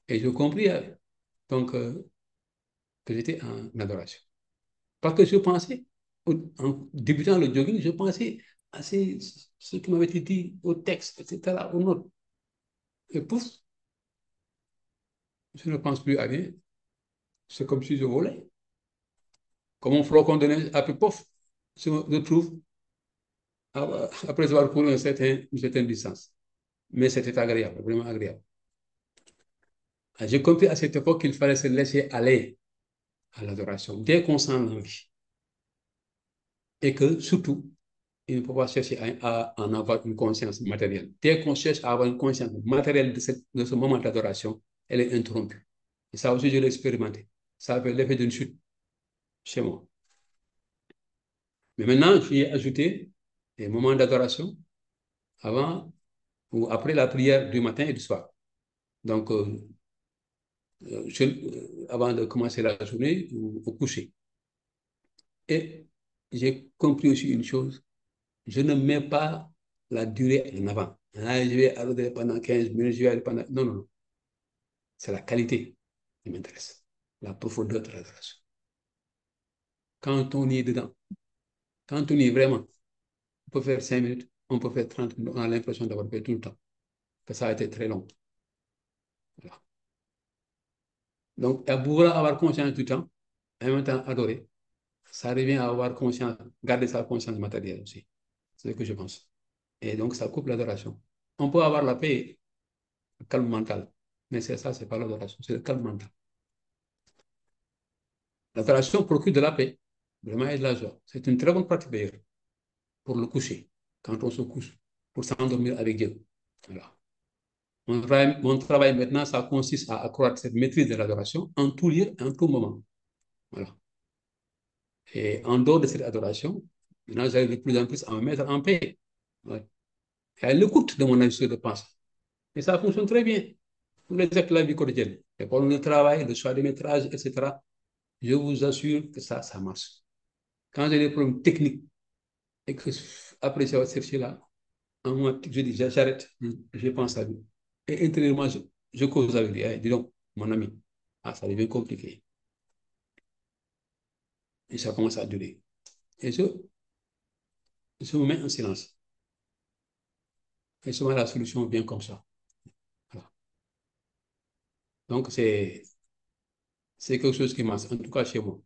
Et je compris donc que j'étais en adoration. Parce que je pensais, en débutant le jogging, je pensais à ce qui m'avait été dit au texte, etc., aux notes. Et pouf, je ne pense plus à rien. C'est comme si je volais. Comme un flocon de neige, après pouf, je me retrouve après avoir couru une certaine distance. Mais c'était agréable, vraiment agréable. J'ai compris à cette époque qu'il fallait se laisser aller à l'adoration dès qu'on sent l'envie. Et que surtout, il ne faut pas chercher à en avoir une conscience matérielle. Dès qu'on cherche à avoir une conscience matérielle de ce moment d'adoration, elle est interrompue. Et ça aussi, je l'ai expérimenté. Ça fait l'effet d'une chute chez moi. Mais maintenant, j'ai ajouté des moments d'adoration avant ou après la prière du matin et du soir. Donc, avant de commencer la journée ou au coucher. Et j'ai compris aussi une chose, je ne mets pas la durée en avant. Là, je vais adorer pendant 15 minutes, je vais aller pendant... Non, non, non. C'est la qualité qui m'intéresse, la profondeur de l'adoration. Quand on y est dedans, quand on y est vraiment, on peut faire 5 minutes, on peut faire 30 minutes, on a l'impression d'avoir fait tout le temps, que ça a été très long. Voilà. Donc, à vouloir avoir conscience du temps, et en même temps adorer, ça revient à avoir conscience, garder sa conscience matérielle aussi. C'est ce que je pense. Et donc, ça coupe l'adoration. On peut avoir la paix, le calme mental, mais c'est ça, c'est pas l'adoration, c'est le calme mental. L'adoration procure de la paix, vraiment, et de la joie. C'est une très bonne pratique d'ailleurs, pour le coucher, quand on se couche, pour s'endormir avec Dieu. Voilà. Mon travail maintenant, ça consiste à accroître cette maîtrise de l'adoration en tout lieu, en tout moment. Voilà. Et en dehors de cette adoration, maintenant, j'arrive de plus en plus à me mettre en paix. Ouais. Et à l'écoute de mon ajustement de pensée. Et ça fonctionne très bien. Tous les actes de la vie quotidienne, les problèmes de travail, le choix des métrages, etc. Je vous assure que ça marche. Quand j'ai des problèmes techniques et que après avoir cherché là, en moi, je dis, j'arrête, je pense à lui. Et intérieurement, je cause avec lui. Hey, dis donc, mon ami, ça devient compliqué. Et ça commence à durer. Et je me mets en silence. Et souvent, la solution vient comme ça. Voilà. Donc, c'est quelque chose qui marche, en tout cas chez moi.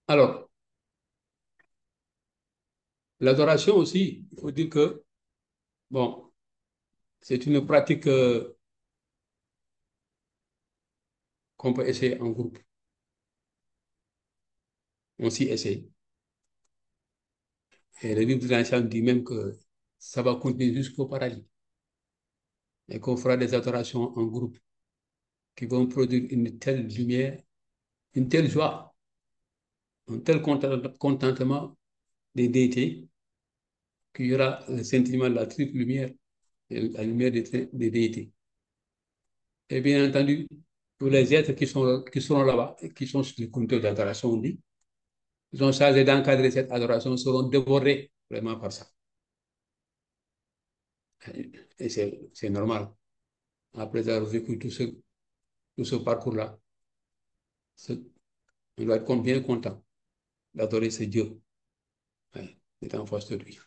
Alors, l'adoration aussi, il faut dire que, bon, c'est une pratique qu'on peut essayer en groupe. On s'y essaye. Et le livre de l'Ancien dit même que ça va continuer jusqu'au paradis. Et qu'on fera des adorations en groupe qui vont produire une telle lumière, une telle joie, un tel contentement des déités qu'il y aura le sentiment de la triple lumière, la lumière des déités. Et bien entendu, tous les êtres qui seront là-bas, qui sont sur le compteur d'adoration, on dit, ils sont chargés d'encadrer cette adoration, seront dévorés vraiment par ça. Et c'est normal. Après avoir vécu tout ce parcours-là, on doit être bien content d'adorer ce Dieu. Ouais, c'est en face de lui.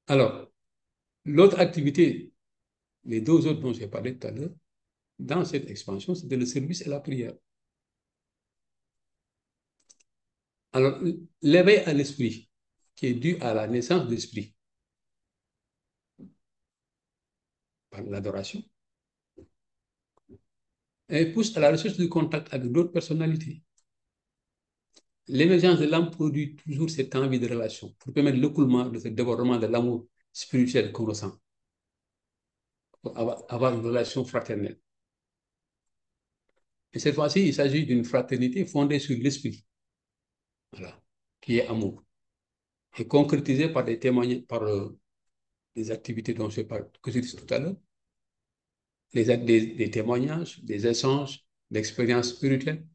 Alors, l'autre activité, les deux autres dont j'ai parlé tout à l'heure, dans cette expansion, c'était le service et la prière. Alors, l'éveil à l'esprit, qui est dû à la naissance de l'esprit, par l'adoration, et pousse à la recherche du contact avec d'autres personnalités. l'émergence de l'âme produit toujours cette envie de relation pour permettre l'écoulement de ce débordement de l'amour spirituel qu'on ressent, pour avoir une relation fraternelle. Et cette fois-ci, il s'agit d'une fraternité fondée sur l'esprit, voilà, qui est amour, et concrétisée par des témoignages, par des activités dont que je disais tout à l'heure, des témoignages, des échanges, d'expériences spirituelles.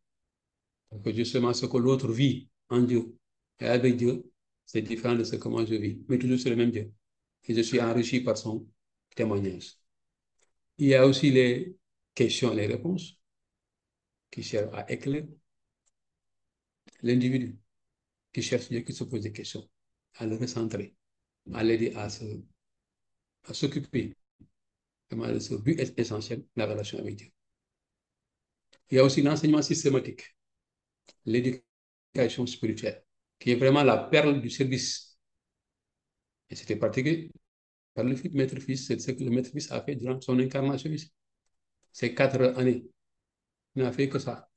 Parce que justement, ce que l'autre vit en Dieu et avec Dieu, c'est différent de ce que moi je vis, mais toujours c'est le même Dieu. Et je suis enrichi par son témoignage. Il y a aussi les questions et les réponses qui servent à éclairer l'individu qui cherche Dieu, qui se pose des questions, à le recentrer, à l'aider à s'occuper vraiment de ce but essentiel, la relation avec Dieu. Il y a aussi l'enseignement systématique, l'éducation spirituelle, qui est vraiment la perle du service. Et c'était pratiqué par le maître-fils, c'est ce que le maître-fils a fait durant son incarnation ici. Ces 4 années, il n'a fait que ça.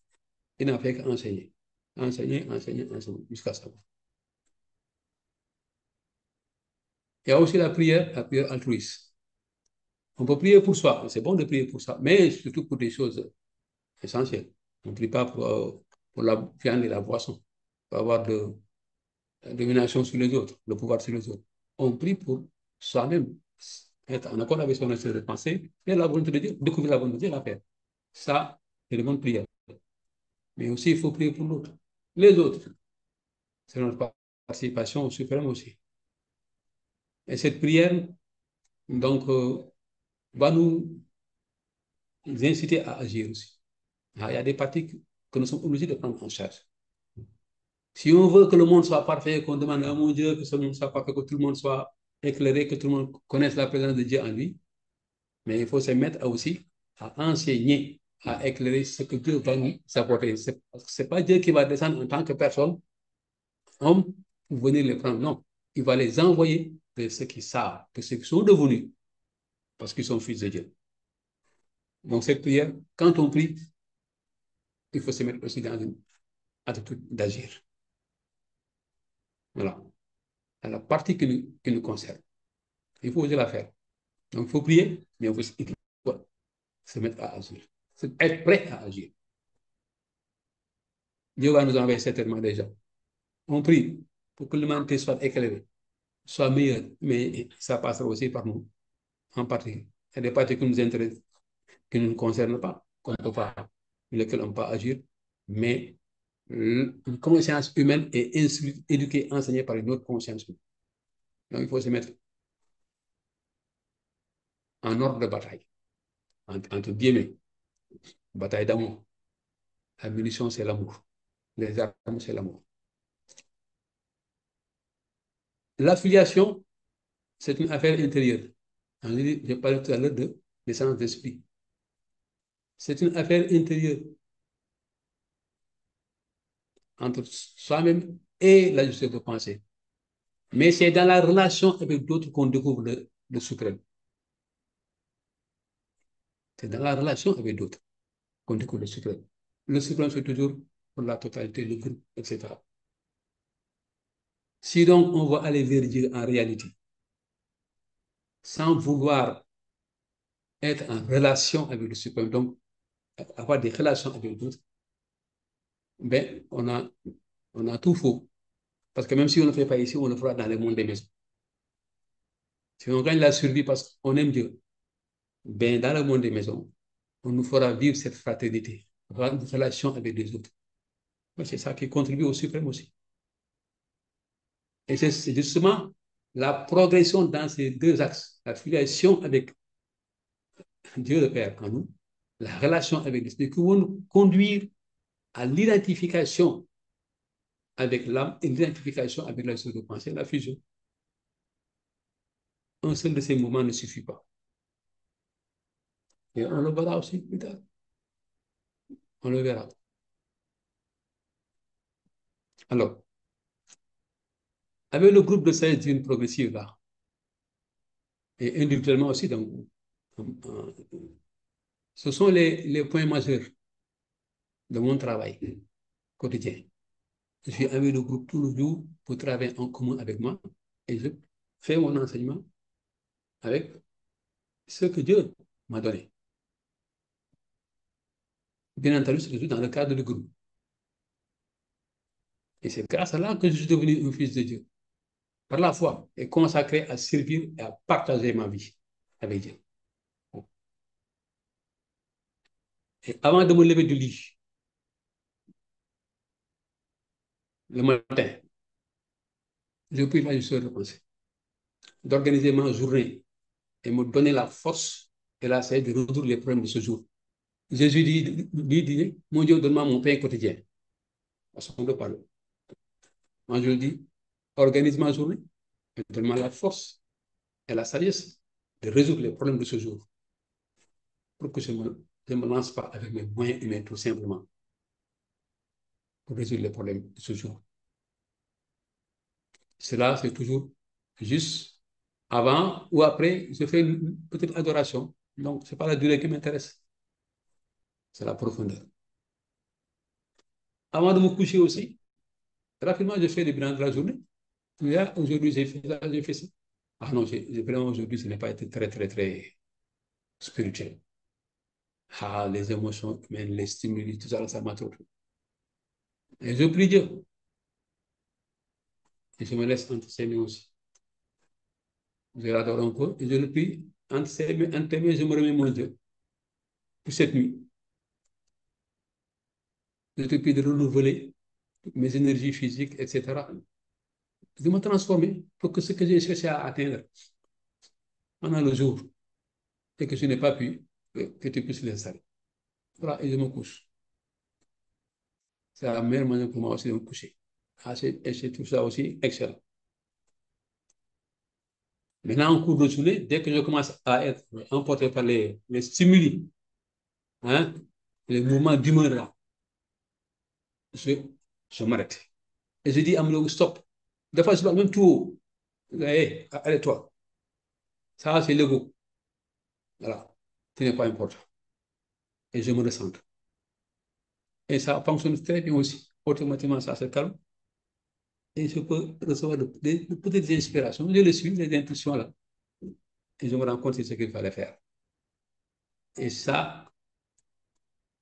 Il n'a fait qu'enseigner. Enseigner, enseigner, enseigner, jusqu'à ça. Il y a aussi la prière altruiste. On peut prier pour soi, c'est bon de prier pour ça, mais surtout pour des choses essentielles. On ne prie pas pour la viande et la boisson, pour avoir de domination sur les autres, le pouvoir sur les autres. On prie pour soi-même, être en accord avec son esprit de pensée, faire la volonté de Dieu, découvrir la volonté de Dieu, la faire. Ça, c'est le bonne prière. Mais aussi, il faut prier pour l'autre. Les autres, c'est notre participation au suprême aussi. Et cette prière, donc, va nous inciter à agir aussi. Il y a des pratiques que nous sommes obligés de prendre en charge. Si on veut que le monde soit parfait, qu'on demande à mon Dieu que ce monde soit parfait, que tout le monde soit éclairé, que tout le monde connaisse la présence de Dieu en lui, mais il faut se mettre aussi à enseigner, à éclairer ce que Dieu va nous apporter. Ce n'est pas Dieu qui va descendre en tant que personne, homme, pour venir les prendre. Non, il va les envoyer de ceux qui savent, de ceux qui sont devenus, parce qu'ils sont fils de Dieu. Donc cette prière, quand on prie, il faut se mettre aussi dans une attitude d'agir. Voilà. C'est la partie qui nous concerne. Il faut oser la faire. Donc, il faut prier, mais il faut se mettre à agir. Être prêt à agir. Dieu va nous envoyer certainement déjà. On prie pour que l'humanité soit éclairée, soit meilleure, mais ça passera aussi par nous, en partie. Il y a des parties qui nous intéressent, qui ne nous concernent pas, qu'on ne peut pas, lesquelles on ne peut pas agir, mais une conscience humaine est éduquée, enseignée par une autre conscience humaine. Donc, il faut se mettre en ordre de bataille, entre guillemets, bataille d'amour. La munition, c'est l'amour. Les armes, c'est l'amour. L'affiliation, c'est une affaire intérieure. Je parlais tout à l'heure de l'essence d'esprit. C'est une affaire intérieure entre soi-même et la justice de pensée. Mais c'est dans la relation avec d'autres qu'on découvre le suprême. C'est dans la relation avec d'autres qu'on découvre le suprême. Le suprême, c'est toujours pour la totalité, le groupe, etc. Si donc on va aller vers Dieu en réalité, sans vouloir être en relation avec le suprême, donc avoir des relations avec d'autres, ben, on a tout faux. Parce que même si on ne le fait pas ici, on le fera dans le monde des maisons. Si on gagne la survie parce qu'on aime Dieu, ben, dans le monde des maisons, on nous fera vivre cette fraternité, avoir une relation avec les autres. C'est ça qui contribue au suprême aussi. Et c'est justement la progression dans ces deux axes, la filiation avec Dieu le Père en nous, la relation avec l'Esprit, qui vont nous conduire à l'identification avec l'âme et l'identification avec la chose de pensée, la fusion. Un seul de ces mouvements ne suffit pas. Et on le verra aussi plus tard. On le verra. Alors, avec le groupe de 16 d'une progressive là, et individuellement aussi, donc, ce sont les points majeurs de mon travail quotidien. Je suis avec le groupe tout le jour pour travailler en commun avec moi et je fais mon enseignement avec ce que Dieu m'a donné. Bien entendu, c'est toujours dans le cadre du groupe. Et c'est grâce à là que je suis devenu un fils de Dieu. Par la foi, et consacré à servir et à partager ma vie avec Dieu. Et avant de me lever du lit, le matin, je prie la juste de penser, d'organiser ma journée et me donner la force et la sagesse de résoudre les problèmes de ce jour. Jésus dit, mon Dieu, donne-moi mon pain quotidien. Façon de parler. Moi, je dis, organise ma journée et donne-moi la force et la sagesse de résoudre les problèmes de ce jour. Pour que je ne me lance pas avec mes moyens humains, tout simplement, pour résoudre les problèmes de ce jour. Cela, c'est toujours juste avant ou après, je fais une petite adoration. Donc, ce n'est pas la durée qui m'intéresse, c'est la profondeur. Avant de me coucher aussi, rapidement, je fais le bilan de la journée. Aujourd'hui, j'ai fait ça, j'ai fait ça. Ah non, vraiment, aujourd'hui, ce n'est pas été très, très, très spirituel. Ah, les émotions humaines, les stimuli, tout ça, ça m'a trop. Et je prie Dieu. Et je me laisse entre ses mains aussi. Je l'adore un peu et je le prie. Entre ses mains, je me remets mon Dieu pour cette nuit. Je te prie de renouveler mes énergies physiques, etc. De me transformer pour que ce que j'ai cherché à atteindre pendant le jour et que je n'ai pas pu, que tu puisses l'installer. Voilà, et je me couche. C'est la meilleure manière pour moi aussi de me coucher. Ah, et c'est tout ça aussi excellent. Maintenant, en cours de journée, dès que je commence à être emporté par les stimuli, hein, les mouvements d'humeur là, je m'arrête. Et je dis à mon stop. Des fois, je parle même tout haut. Hey, arrête-toi. Ça, c'est l'ego. Voilà. Ce n'est pas important. Et je me ressens. Et ça fonctionne très bien aussi. Automatiquement, ça se calme. Et je peux recevoir des petites inspirations. Je les suis, les intuitions là. Et je me rends compte de ce qu'il fallait faire. Et ça,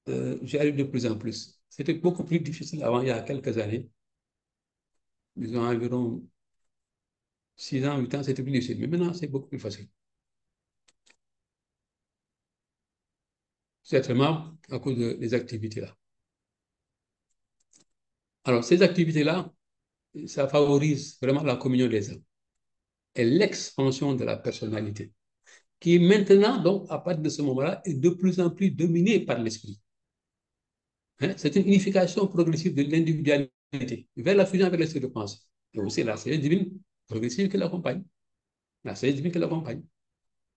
j'y arrive de plus en plus. C'était beaucoup plus difficile avant, il y a quelques années. Disons environ 6 ans, 8 ans, c'était plus difficile. Mais maintenant, c'est beaucoup plus facile. Certainement à cause des activités là. Alors, ces activités-là, ça favorise vraiment la communion des âmes et l'expansion de la personnalité, qui maintenant, donc, à partir de ce moment-là, est de plus en plus dominée par l'esprit. Hein? C'est une unification progressive de l'individualité vers la fusion avec l'esprit de pensée. Et aussi la sagesse divine progressive qui l'accompagne. La sagesse divine qui l'accompagne.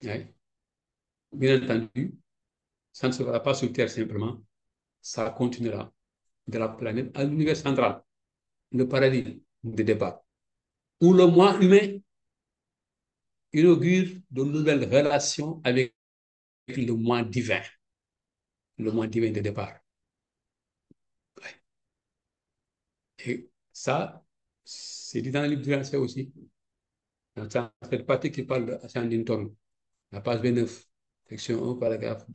Hein? Bien entendu, ça ne se fera pas sur Terre simplement, ça continuera de la planète à l'univers central, le paradis de départ, où le moi humain inaugure de nouvelles relations avec le moi divin de départ. Et ça, c'est dit dans le livre du Lancet aussi. Dans cette partie qui parle de Ascending, la page 29, section 1, paragraphe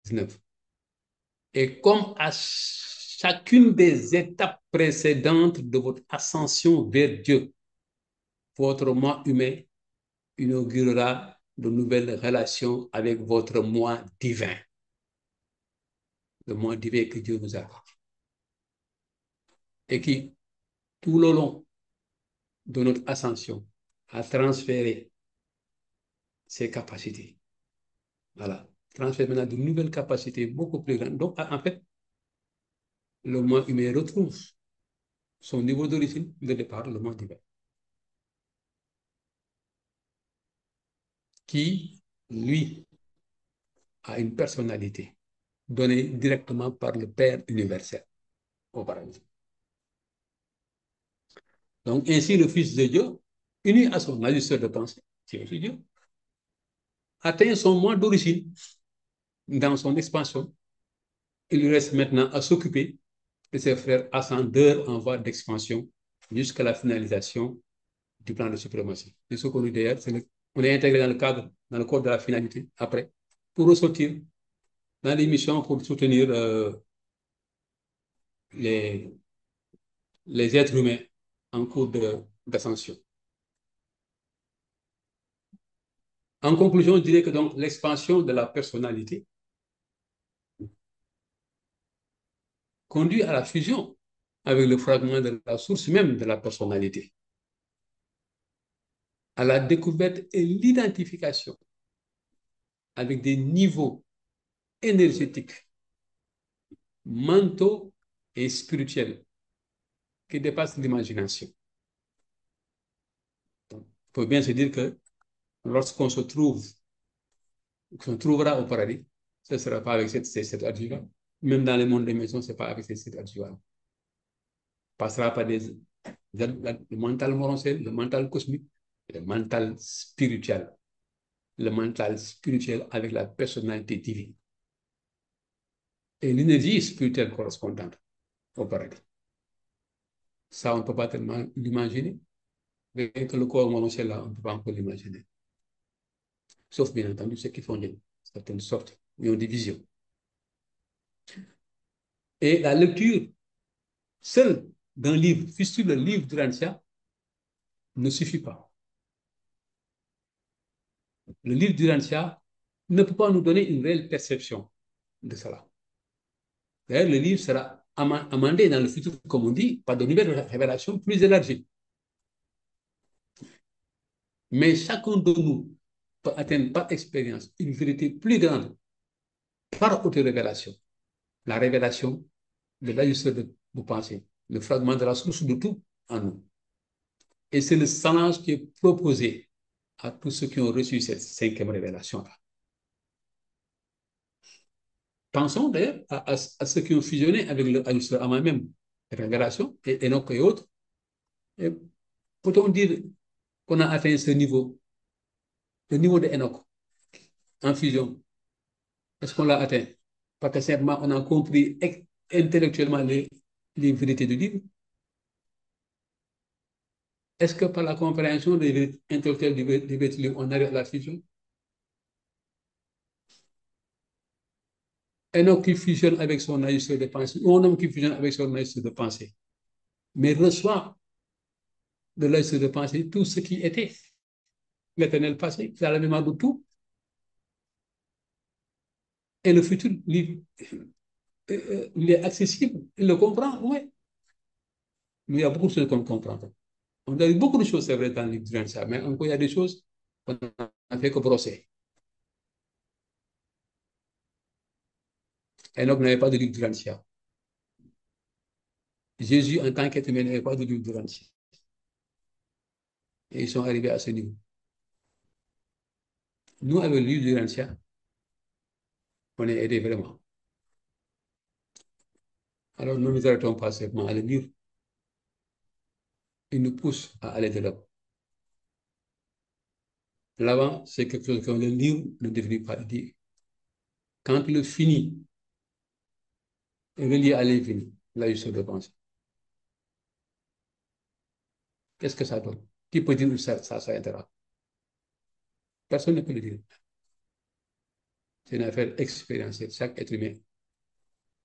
19. Et comme à chacune des étapes précédentes de votre ascension vers Dieu, votre moi humain inaugurera de nouvelles relations avec votre moi divin. Le moi divin que Dieu vous a. Et qui, tout le long de notre ascension, a transféré ses capacités. Voilà. Transfère maintenant de nouvelles capacités beaucoup plus grandes. Donc, en fait, le moi humain retrouve son niveau d'origine de départ, le moi divin, qui, lui, a une personnalité donnée directement par le Père universel au paradis. Donc, ainsi, le Fils de Dieu, uni à son ajusteur de pensée, c'est aussi Dieu, atteint son moi d'origine dans son expansion. Il lui reste maintenant à s'occuper et ses frères ascendeurs en voie d'expansion jusqu'à la finalisation du plan de suprématie. C'est ce qu'on dit d'ailleurs, on est intégré dans le corps de la finalité, après, pour ressortir dans les missions pour soutenir les, les êtres humains en cours d'ascension. En conclusion, je dirais que donc l'expansion de la personnalité conduit à la fusion avec le fragment de la source même de la personnalité, à la découverte et l'identification avec des niveaux énergétiques, mentaux et spirituels qui dépassent l'imagination. Il faut bien se dire que lorsqu'on se trouvera au paradis, ce ne sera pas avec ces adjuvants. Même dans le monde des maisons, ce n'est pas avec ces adjuvants. On passera par le mental moranciel, le mental cosmique, le mental spirituel. Le mental spirituel avec la personnalité divine. Et l'énergie spirituelle correspondante au paradis. Ça, on ne peut pas tellement l'imaginer. Mais que le corps moranciel, là, on ne peut pas encore l'imaginer. Sauf, bien entendu, ceux qui font de certaines sortes, ils ont des visions. Et la lecture seule d'un livre, fût-ce le livre de l'Ancien, ne suffit pas. Le livre du Lancia ne peut pas nous donner une réelle perception de cela. D'ailleurs, le livre sera amendé dans le futur, comme on dit, par de nouvelles révélations plus élargies. Mais chacun de nous peut atteindre par expérience une vérité plus grande par auto-révélation. La révélation de l'ajusteur de vos pensées, le fragment de la source de tout en nous. Et c'est le challenge qui est proposé à tous ceux qui ont reçu cette cinquième révélation-là. Pensons d'ailleurs à ceux qui ont fusionné avec l'ajusteur à moi-même, révélation, et Enoch et autres. Et peut-on dire qu'on a atteint ce niveau, le niveau de Enoch, en fusion? Est-ce qu'on l'a atteint? Parce que simplement, on a compris intellectuellement les vérités du livre. Est-ce que par la compréhension des vérités intellectuelles des vérités du livre, on arrive à la fusion? Un homme qui fusionne avec son ajusteur de pensée, ou un homme qui fusionne avec son ajusteur de pensée, mais reçoit de l'ajusteur de pensée tout ce qui était l'éternel passé, c'est la mémoire de tout. Et le futur, il est accessible, il le comprend, oui. Mais il y a beaucoup de choses qu'on ne comprend pas. On a eu beaucoup de choses, c'est vrai, dans le livre de ça, mais encore il y a des choses qu'on n'a fait que brosser. Enoch n'avait pas de livre de l'Ancien. Jésus, en tant qu'être humain, n'avait pas de livre de l'Ancien. Et ils sont arrivés à ce niveau. Nous, avec le livre de l'Ancien, on est aidés vraiment. Alors, nous nous arrêtons pas seulement à le lire. Il nous pousse à aller de l'avant. L'avant, c'est quelque chose qu'on le livre ne devrait pas dire. Quand il le finit, relié à l'infini, là, je de penser. Qu'est-ce que ça donne? Qui peut dire que ça s'arrêtera? Personne ne peut le dire. C'est une affaire expérientielle. Chaque être humain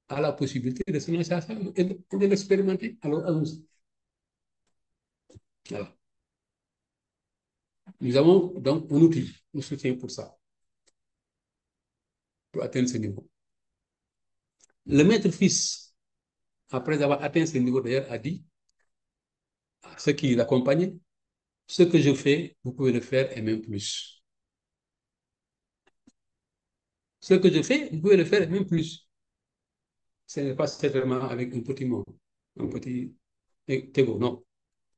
a la possibilité de se lancer à ça et de l'expérimenter. Alors, allons-y. Voilà. Nous avons donc un outil, un soutien pour ça, pour atteindre ce niveau. Le maître-fils, après avoir atteint ce niveau d'ailleurs, a dit à ceux qui l'accompagnaient, ce que je fais, vous pouvez le faire et même plus. Ce que je fais, vous pouvez le faire et même plus. Ce n'est pas simplement avec un petit mot, un petit égo, non.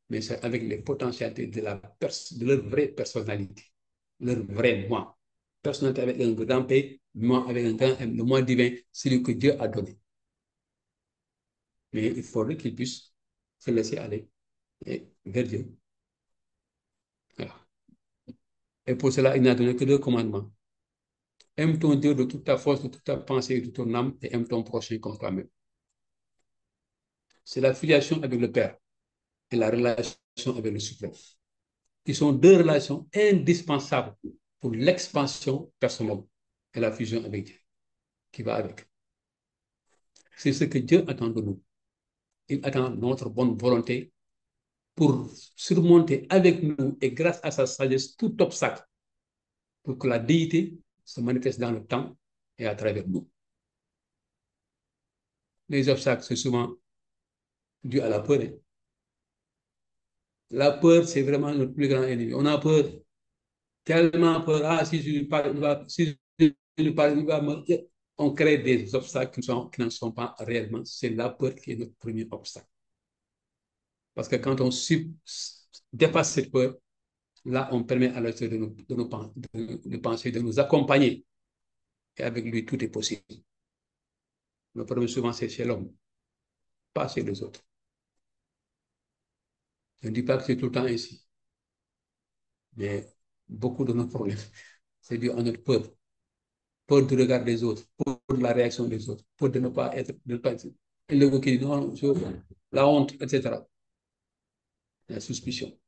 Mais c'est avec les potentialités de leur vraie personnalité, leur vrai moi. Personnalité avec un grand P, moi avec un grand M, le moi divin, celui que Dieu a donné. Mais il faudrait qu'il puisse se laisser aller vers Dieu. Voilà. Et pour cela, il n'a donné que deux commandements. Aime ton Dieu de toute ta force, de toute ta pensée, de ton âme, et aime ton prochain comme toi-même. c'est la filiation avec le Père et la relation avec le Suprême, qui sont deux relations indispensables pour l'expansion personnelle et la fusion avec Dieu, qui va avec. C'est ce que Dieu attend de nous. Il attend notre bonne volonté pour surmonter avec nous et grâce à sa sagesse tout obstacle pour que la déité se manifeste dans le temps et à travers nous. Les obstacles, c'est souvent dû à la peur. La peur, c'est vraiment notre plus grand ennemi. On a peur, tellement peur. Ah, si je lui parle, si je lui parle, il va me... On crée des obstacles qui ne sont pas réellement. C'est la peur qui est notre premier obstacle. Parce que quand on dépasse cette peur, là, on permet à l'autre de penser, de nous accompagner. Et avec lui, tout est possible. Le problème, souvent, c'est chez l'homme, pas chez les autres. Je ne dis pas que c'est tout le temps ainsi, mais beaucoup de nos problèmes, c'est dû à notre peur. Peur du regard des autres, peur de la réaction des autres, peur de ne pas être, de ne pas être évoqué, non, la honte, etc. La suspicion.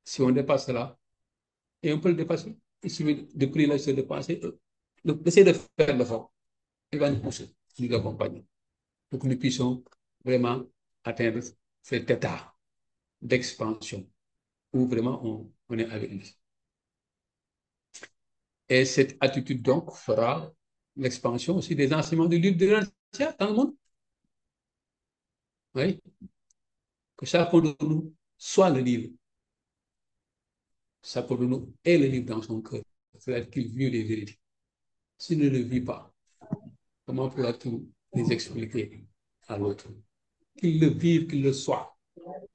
Si on dépasse cela, et on peut le dépasser, il suffit de prier la de penser, d'essayer de faire l'effort. Il va nous pousser, nous accompagner, pour que nous puissions vraiment atteindre cet état d'expansion où vraiment on est avec lui. Et cette attitude, donc, fera l'expansion aussi des enseignements du livre de l'Ancien dans le monde. Oui, que chacun de nous soit le livre. Chacun de nous est le livre dans son cœur. C'est-à-dire qu'il vit les vérités. S'il ne le vit pas, comment pourra-t-il les expliquer à l'autre? Qu'il le vive, qu'il le soit.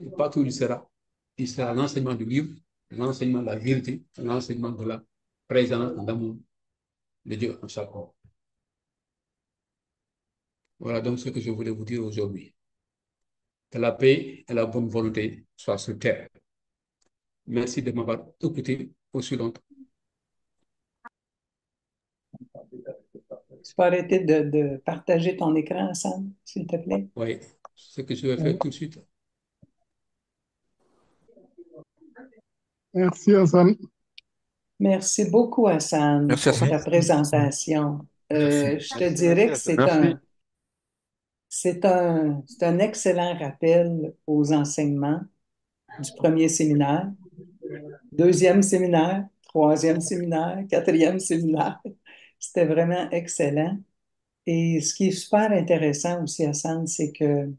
Et partout où il sera l'enseignement du livre, l'enseignement de la vérité, l'enseignement de la présence, de l'amour de Dieu en chacun. Voilà donc ce que je voulais vous dire aujourd'hui. Que la paix et la bonne volonté soient sur terre. Merci de m'avoir écouté aussi longtemps. Tu peux arrêter de partager ton écran ensemble, s'il te plaît? Oui, ce que je vais faire tout de suite. Merci, Hassan. Merci beaucoup, Hassan, Merci pour Hassan. ta présentation. Je te dirais que Merci. c'est un excellent rappel aux enseignements du premier séminaire, deuxième séminaire, troisième séminaire, quatrième séminaire. C'était vraiment excellent. Et ce qui est super intéressant aussi, Hassan, c'est que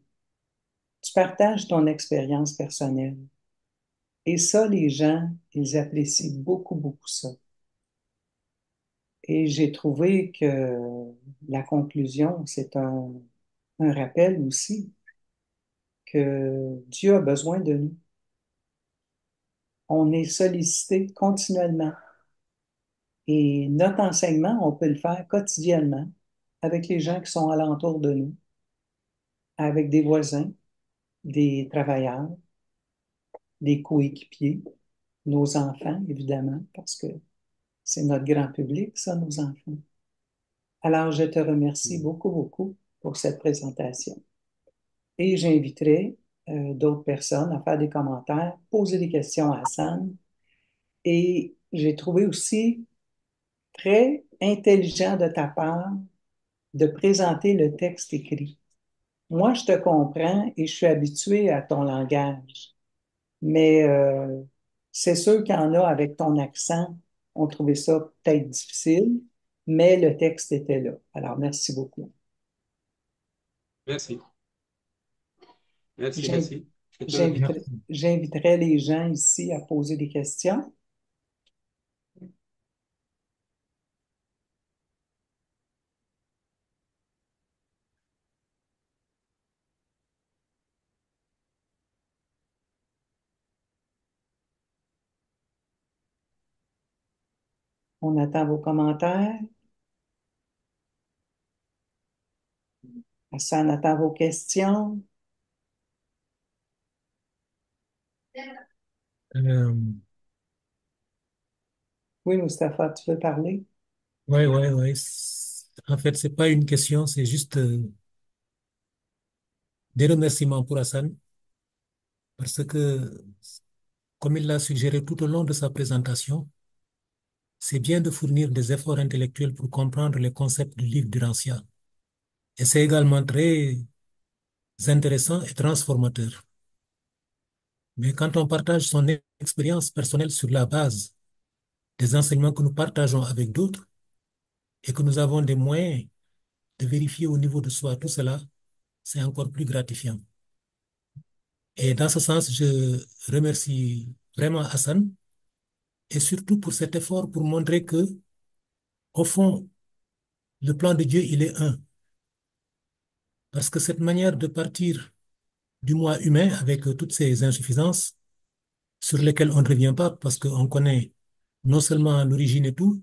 tu partages ton expérience personnelle. Et ça, les gens, ils apprécient beaucoup, beaucoup ça. Et j'ai trouvé que la conclusion, c'est un rappel aussi que Dieu a besoin de nous. On est sollicité continuellement. Et notre enseignement, on peut le faire quotidiennement avec les gens qui sont alentour de nous, avec des voisins, des travailleurs, des coéquipiers, nos enfants, évidemment, parce que c'est notre grand public, ça, nos enfants. Alors, je te remercie beaucoup, beaucoup pour cette présentation. Et j'inviterai d'autres personnes à faire des commentaires, poser des questions à Hassan. Et j'ai trouvé aussi très intelligent de ta part de présenter le texte écrit. Moi, je te comprends et je suis habituée à ton langage, mais c'est sûr qu'il y en a avec ton accent, on trouvait ça peut-être difficile, mais le texte était là. Alors, merci beaucoup. Merci. Merci, J'in- merci. J'inviterai les gens ici à poser des questions. On attend vos commentaires. Hassan attend vos questions. Euh, Oui, Mustapha, tu veux parler? ouais. En fait, c'est pas une question, c'est juste des remerciements pour Hassan, parce que, comme il l'a suggéré tout au long de sa présentation, c'est bien de fournir des efforts intellectuels pour comprendre les concepts du livre du Rancia. Et c'est également très intéressant et transformateur. Mais quand on partage son expérience personnelle sur la base des enseignements que nous partageons avec d'autres et que nous avons des moyens de vérifier au niveau de soi tout cela, c'est encore plus gratifiant. Et dans ce sens, je remercie vraiment Hassan et surtout pour cet effort pour montrer que, au fond, le plan de Dieu, il est un. Parce que cette manière de partir du moi humain avec toutes ces insuffisances sur lesquelles on ne revient pas parce qu'on connaît non seulement l'origine et tout,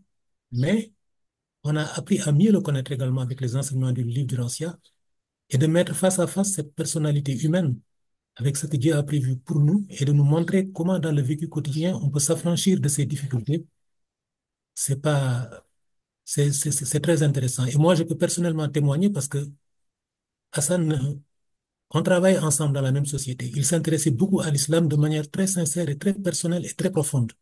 mais on a appris à mieux le connaître également avec les enseignements du livre du Rancia et de mettre face à face cette personnalité humaine avec ce que Dieu a prévu pour nous et de nous montrer comment dans le vécu quotidien on peut s'affranchir de ces difficultés. C'est pas, c'est très intéressant. Et moi, je peux personnellement témoigner parce que Hassan, on travaille ensemble dans la même société. Il s'intéressait beaucoup à l'islam de manière très sincère et très personnelle et très profonde.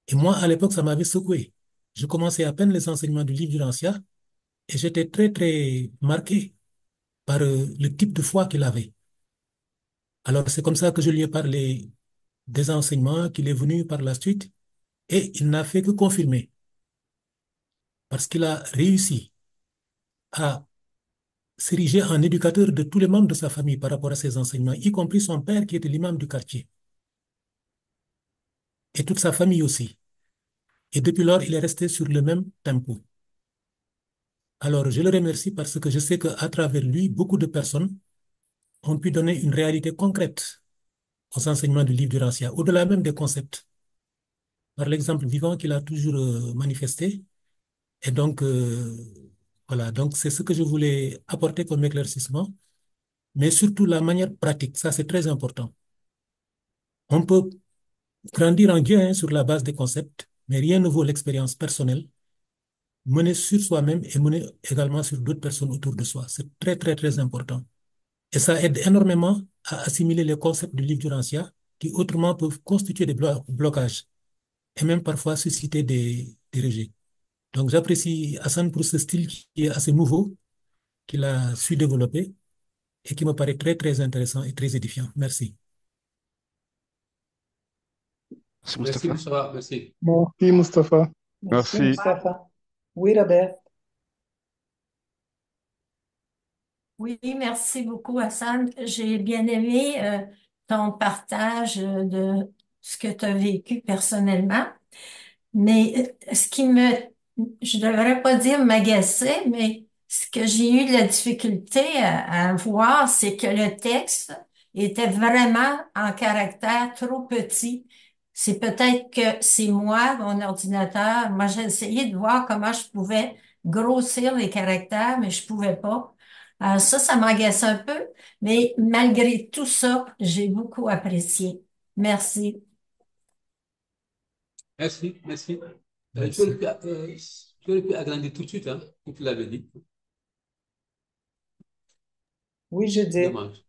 Et moi, à l'époque, ça m'avait secoué. Je commençais à peine les enseignements du livre du Rancia et j'étais très, très marqué par le type de foi qu'il avait. Alors, c'est comme ça que je lui ai parlé des enseignements qu'il est venu par la suite et il n'a fait que confirmer parce qu'il a réussi à s'ériger en éducateur de tous les membres de sa famille par rapport à ses enseignements, y compris son père qui était l'imam du quartier et toute sa famille aussi. Et depuis lors, il est resté sur le même tempo. Alors, je le remercie parce que je sais qu'à travers lui, beaucoup de personnes ont pu donner une réalité concrète aux enseignements du livre du Rancia, au-delà même des concepts, par l'exemple vivant qu'il a toujours manifesté. Et donc, voilà, donc c'est ce que je voulais apporter comme éclaircissement, mais surtout la manière pratique, ça c'est très important. On peut grandir en Dieu hein, sur la base des concepts, mais rien ne vaut l'expérience personnelle, menée sur soi-même et menée également sur d'autres personnes autour de soi. C'est très, très, très important. Et ça aide énormément à assimiler les concepts du livre du Rancia qui autrement peuvent constituer des blocages et même parfois susciter des rejets. Donc j'apprécie Hassan pour ce style qui est assez nouveau, qu'il a su développer et qui me paraît très, très intéressant et très édifiant. Merci. C'est Merci, Mustapha. Moustapha. Merci. Merci, Mustapha. Merci, Merci. Mustapha. Oui, Robert. Oui, merci beaucoup, Hassan. J'ai bien aimé ton partage de ce que tu as vécu personnellement. Mais ce qui me, je devrais pas dire m'agacer, mais ce que j'ai eu de la difficulté à voir, c'est que le texte était vraiment en caractère trop petit. C'est peut-être que c'est moi, mon ordinateur. Moi, j'ai essayé de voir comment je pouvais grossir les caractères, mais je pouvais pas. Ça m'agace un peu, mais malgré tout ça, j'ai beaucoup apprécié. Merci. Merci, merci. Merci. Tu aurais pu agrandir tout de suite, hein, comme tu l'avais dit. Oui, Judith, Dommage.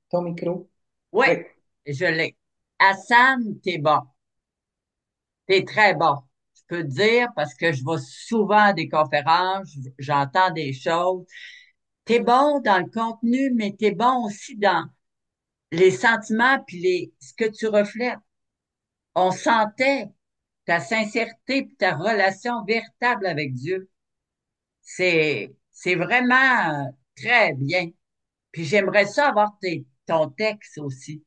ton micro. Oui, Oui. je l'ai. Hassan, t'es bon. T'es très bon. Je peux te dire parce que je vais souvent à des conférences, j'entends des choses. T'es bon dans le contenu, mais t'es bon aussi dans les sentiments puis ce que tu reflètes. On sentait ta sincérité puis ta relation véritable avec Dieu. C'est vraiment très bien. Puis j'aimerais ça avoir ton texte aussi.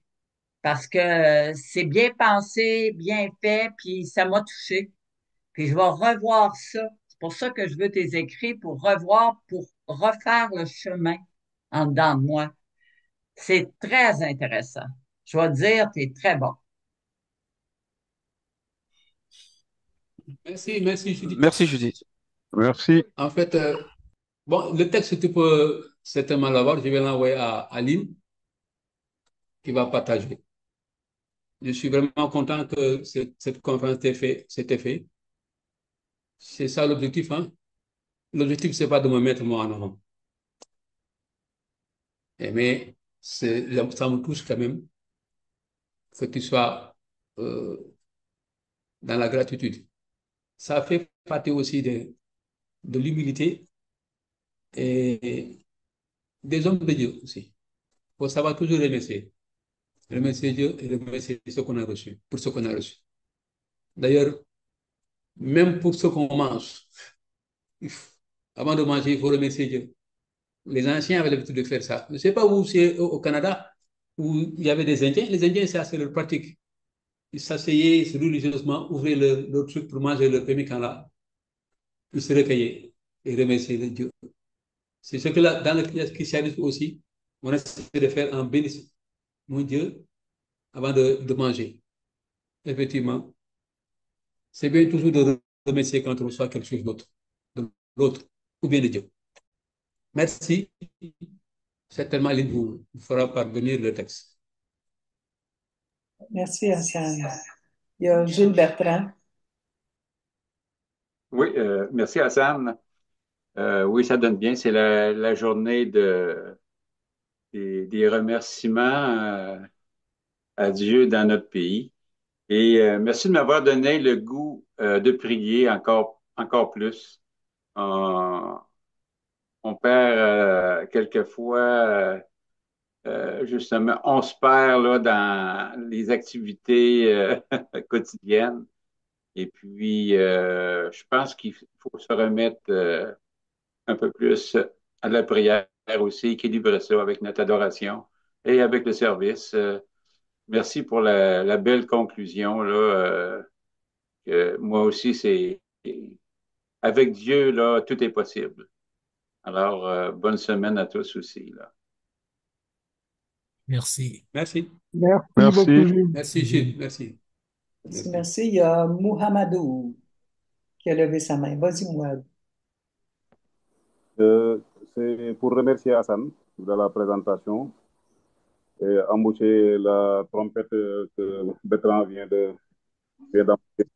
Parce que c'est bien pensé, bien fait, puis ça m'a touché. Puis je vais revoir ça. C'est pour ça que je veux tes écrits, pour revoir, pour refaire le chemin en dedans de moi. C'est très intéressant. Je vais te dire, t'es très bon. Merci, merci, Judith. Merci, Judith. Merci. En fait, bon, le texte, tu peux certainement l'avoir. Je vais l'envoyer à Aline, qui va partager. Je suis vraiment content que cette conférence s'était fait. C'est ça l'objectif, hein. L'objectif, c'est pas de me mettre moi en avant. Mais ça me touche quand même que tu sois dans la gratitude. Ça fait partie aussi de l'humilité et des hommes de Dieu aussi. Il faut savoir toujours remercier. Remercier Dieu et remercier ce qu'on a reçu, pour ce qu'on a reçu. D'ailleurs, même pour ce qu'on mange, avant de manger, il faut remercier Dieu. Les anciens avaient l'habitude de faire ça. Je ne sais pas où c'est au Canada, où il y avait des Indiens. Les Indiens, c'est leur pratique. Ils s'asseyaient religieusement, ouvraient leur truc pour manger leur premier quand là. Ils se recueillaient et remerciaient Dieu. C'est ce que là, dans le christianisme aussi, on essaie de faire en bénissant mon Dieu avant de manger. Effectivement, c'est bien toujours de remercier quand on reçoit quelque chose d'autre, de l'autre, ou bien de Dieu. Merci. Certainement, il vous fera parvenir le texte. Merci, Hassan. Il y a Gilles Bertrand. Oui, merci Hassan. Oui, ça donne bien. C'est la journée des remerciements à Dieu dans notre pays. Et merci de m'avoir donné le goût de prier encore plus. On, on perd quelquefois, justement, on se perd là, dans les activités quotidiennes. Et puis, je pense qu'il faut se remettre un peu plus à la prière aussi, équilibrer ça avec notre adoration et avec le service. Merci pour la belle conclusion, là. Que moi aussi, c'est avec Dieu, là, tout est possible. Alors, bonne semaine à tous aussi, là. Merci. Merci. Merci. beaucoup, Gilles. Merci, Gilles. Merci. Merci, merci. Il y a Mouhamadou qui a levé sa main. Vas-y, Mouhamadou. Euh, c'est pour remercier Hassan de la présentation et embaucher la trompette que Bertrand vient d'embaucher.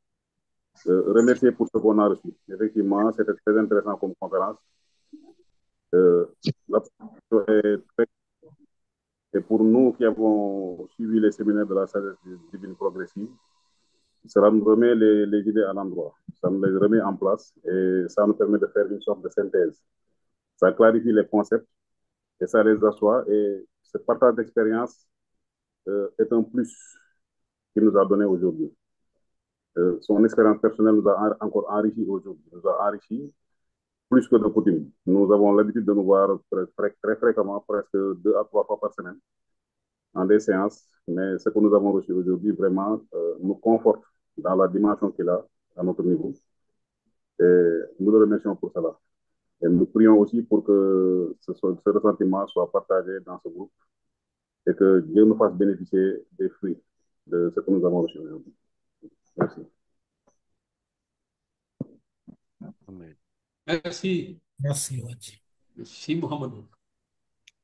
Remercier pour ce qu'on a reçu. Effectivement, c'était très intéressant comme conférence. La présentation est très... Et pour nous qui avons suivi les séminaires de la sagesse divine progressive, cela nous remet les idées à l'endroit. Ça nous les remet en place et ça nous permet de faire une sorte de synthèse. Ça clarifie les concepts et ça les assoit. Et ce partage d'expérience est un plus qu'il nous a donné aujourd'hui. Son expérience personnelle nous a encore enrichi aujourd'hui, nous a enrichi plus que de coutume. Nous avons l'habitude de nous voir très fréquemment, presque 2 à 3 fois par semaine, en des séances. Mais ce que nous avons reçu aujourd'hui, vraiment, nous conforte dans la dimension qu'il a à notre niveau. Et nous le remercions pour cela. Et nous prions aussi pour que ce ressentiment soit partagé dans ce groupe et que Dieu nous fasse bénéficier des fruits de ce que nous avons reçu aujourd'hui. Merci. Merci. Merci, Wadi. Merci, Mohamed.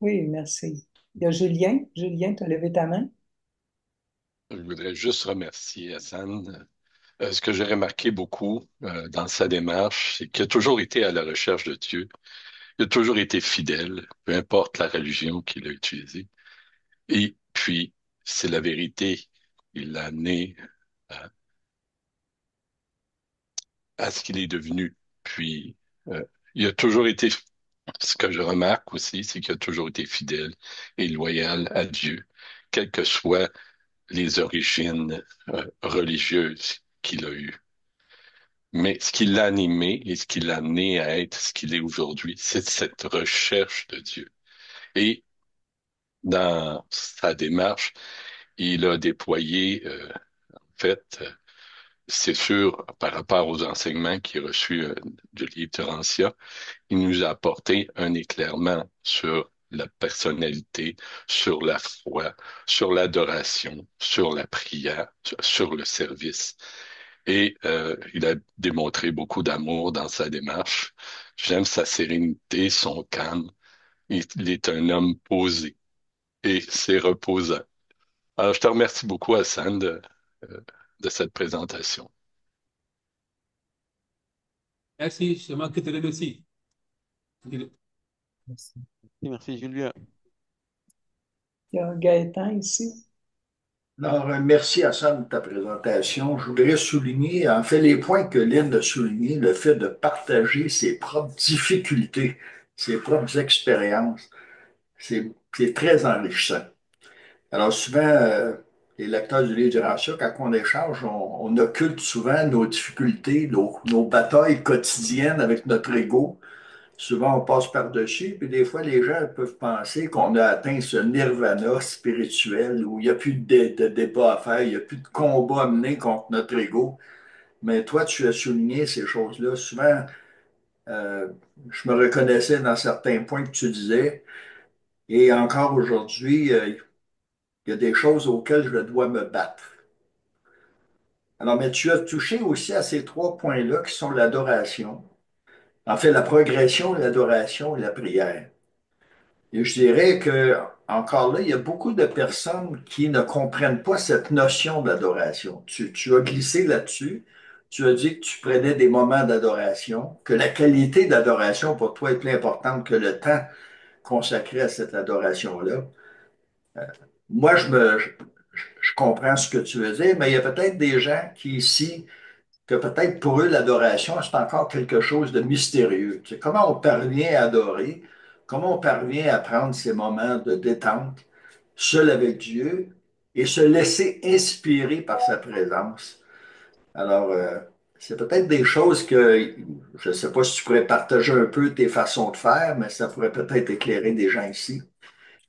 Oui, merci. Il y a Julien. Julien, tu as levé ta main. Je voudrais juste remercier Hassan. Ce que j'ai remarqué beaucoup dans sa démarche, c'est qu'il a toujours été à la recherche de Dieu. Il a toujours été fidèle, peu importe la religion qu'il a utilisée. Et puis, c'est la vérité. Il l'a amené à, à ce qu'il est devenu. Puis, il a toujours été, ce que je remarque aussi, c'est qu'il a toujours été fidèle et loyal à Dieu, quelles que soient les origines religieuses qu'il a eues. Mais ce qui l'a animé et ce qui l'a amené à être ce qu'il est aujourd'hui, c'est cette recherche de Dieu. Et dans sa démarche, il a déployé, en fait, c'est sûr, par rapport aux enseignements qu'il a reçus du livre de Rancia, il nous a apporté un éclairement sur la personnalité, sur la foi, sur l'adoration, sur la prière, sur le service. Et il a démontré beaucoup d'amour dans sa démarche. J'aime sa sérénité, son calme. Il est un homme posé et c'est reposant. Alors, je te remercie beaucoup, Hassan, de cette présentation. Merci, c'est moi qui te remercie. Merci. Merci, Julien. Il y a Gaëtan ici. Alors, merci Hassan de ta présentation. Je voudrais souligner, en fait, les points que Lynn a soulignés, le fait de partager ses propres difficultés, ses propres expériences, c'est très enrichissant. Alors, souvent, les lecteurs du livre du Rachat, quand on échange, on occulte souvent nos difficultés, nos batailles quotidiennes avec notre ego. Souvent, on passe par-dessus, puis des fois, les gens peuvent penser qu'on a atteint ce nirvana spirituel où il n'y a plus de débat à faire, il n'y a plus de combat à mener contre notre ego. Mais toi, tu as souligné ces choses-là. Souvent, euh, je me reconnaissais dans certains points que tu disais, et encore aujourd'hui, il y a des choses auxquelles je dois me battre. Alors, mais tu as touché aussi à ces trois points-là qui sont l'adoration. En fait, la progression, l'adoration et la prière. Et je dirais que, encore là, il y a beaucoup de personnes qui ne comprennent pas cette notion d'adoration. Tu as glissé là-dessus. Tu as dit que tu prenais des moments d'adoration, que la qualité d'adoration pour toi est plus importante que le temps consacré à cette adoration-là. Moi, je comprends ce que tu veux dire, mais il y a peut-être des gens qui ici que peut-être pour eux, l'adoration, c'est encore quelque chose de mystérieux. Tu sais, comment on parvient à adorer, comment on parvient à prendre ces moments de détente, seul avec Dieu, et se laisser inspirer par sa présence. Alors, c'est peut-être des choses que, je ne sais pas si tu pourrais partager un peu tes façons de faire, mais ça pourrait peut-être éclairer des gens ici.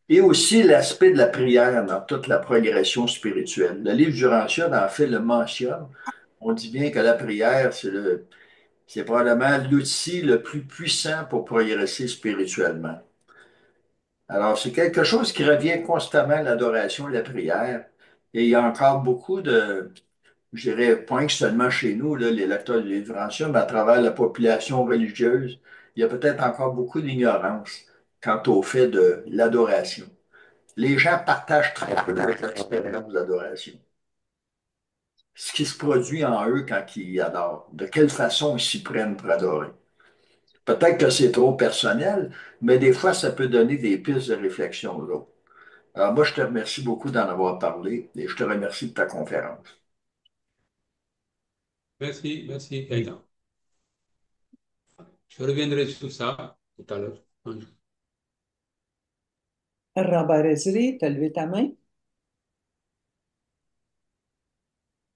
Et aussi l'aspect de la prière dans toute la progression spirituelle. Le livre du Rancière, en fait, le mentionne. On dit bien que la prière, c'est probablement l'outil le plus puissant pour progresser spirituellement. Alors, c'est quelque chose qui revient constamment, l'adoration et la prière. Et il y a encore beaucoup de, je dirais, pas que seulement chez nous, là, les lecteurs du livre ancien, mais à travers la population religieuse, il y a peut-être encore beaucoup d'ignorance quant au fait de l'adoration. Les gens partagent très peu l'expérience d'adoration. Ce qui se produit en eux quand ils adorent, de quelle façon ils s'y prennent pour adorer. Peut-être que c'est trop personnel, mais des fois, ça peut donner des pistes de réflexion aux autres. Alors moi, je te remercie beaucoup d'en avoir parlé et je te remercie de ta conférence. Merci, merci, Gaëtan. Je reviendrai sur ça tout à l'heure. Rabarezri, tu as levé ta main?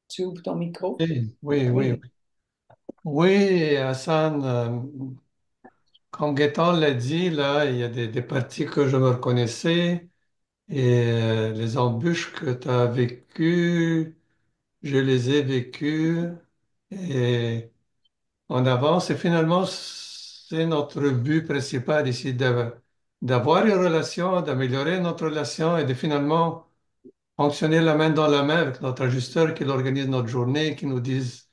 Tu ouvres ton micro? Oui, oui, oui. Oui. Oui, Hassan, comme Gaëtan l'a dit, là, il y a des parties que je me reconnaissais et les embûches que tu as vécues, je les ai vécues et on avance. Et finalement, c'est notre but principal ici d'avoir une relation, d'améliorer notre relation et de finalement fonctionner la main dans la main avec notre ajusteur qui organise notre journée, qui nous dise,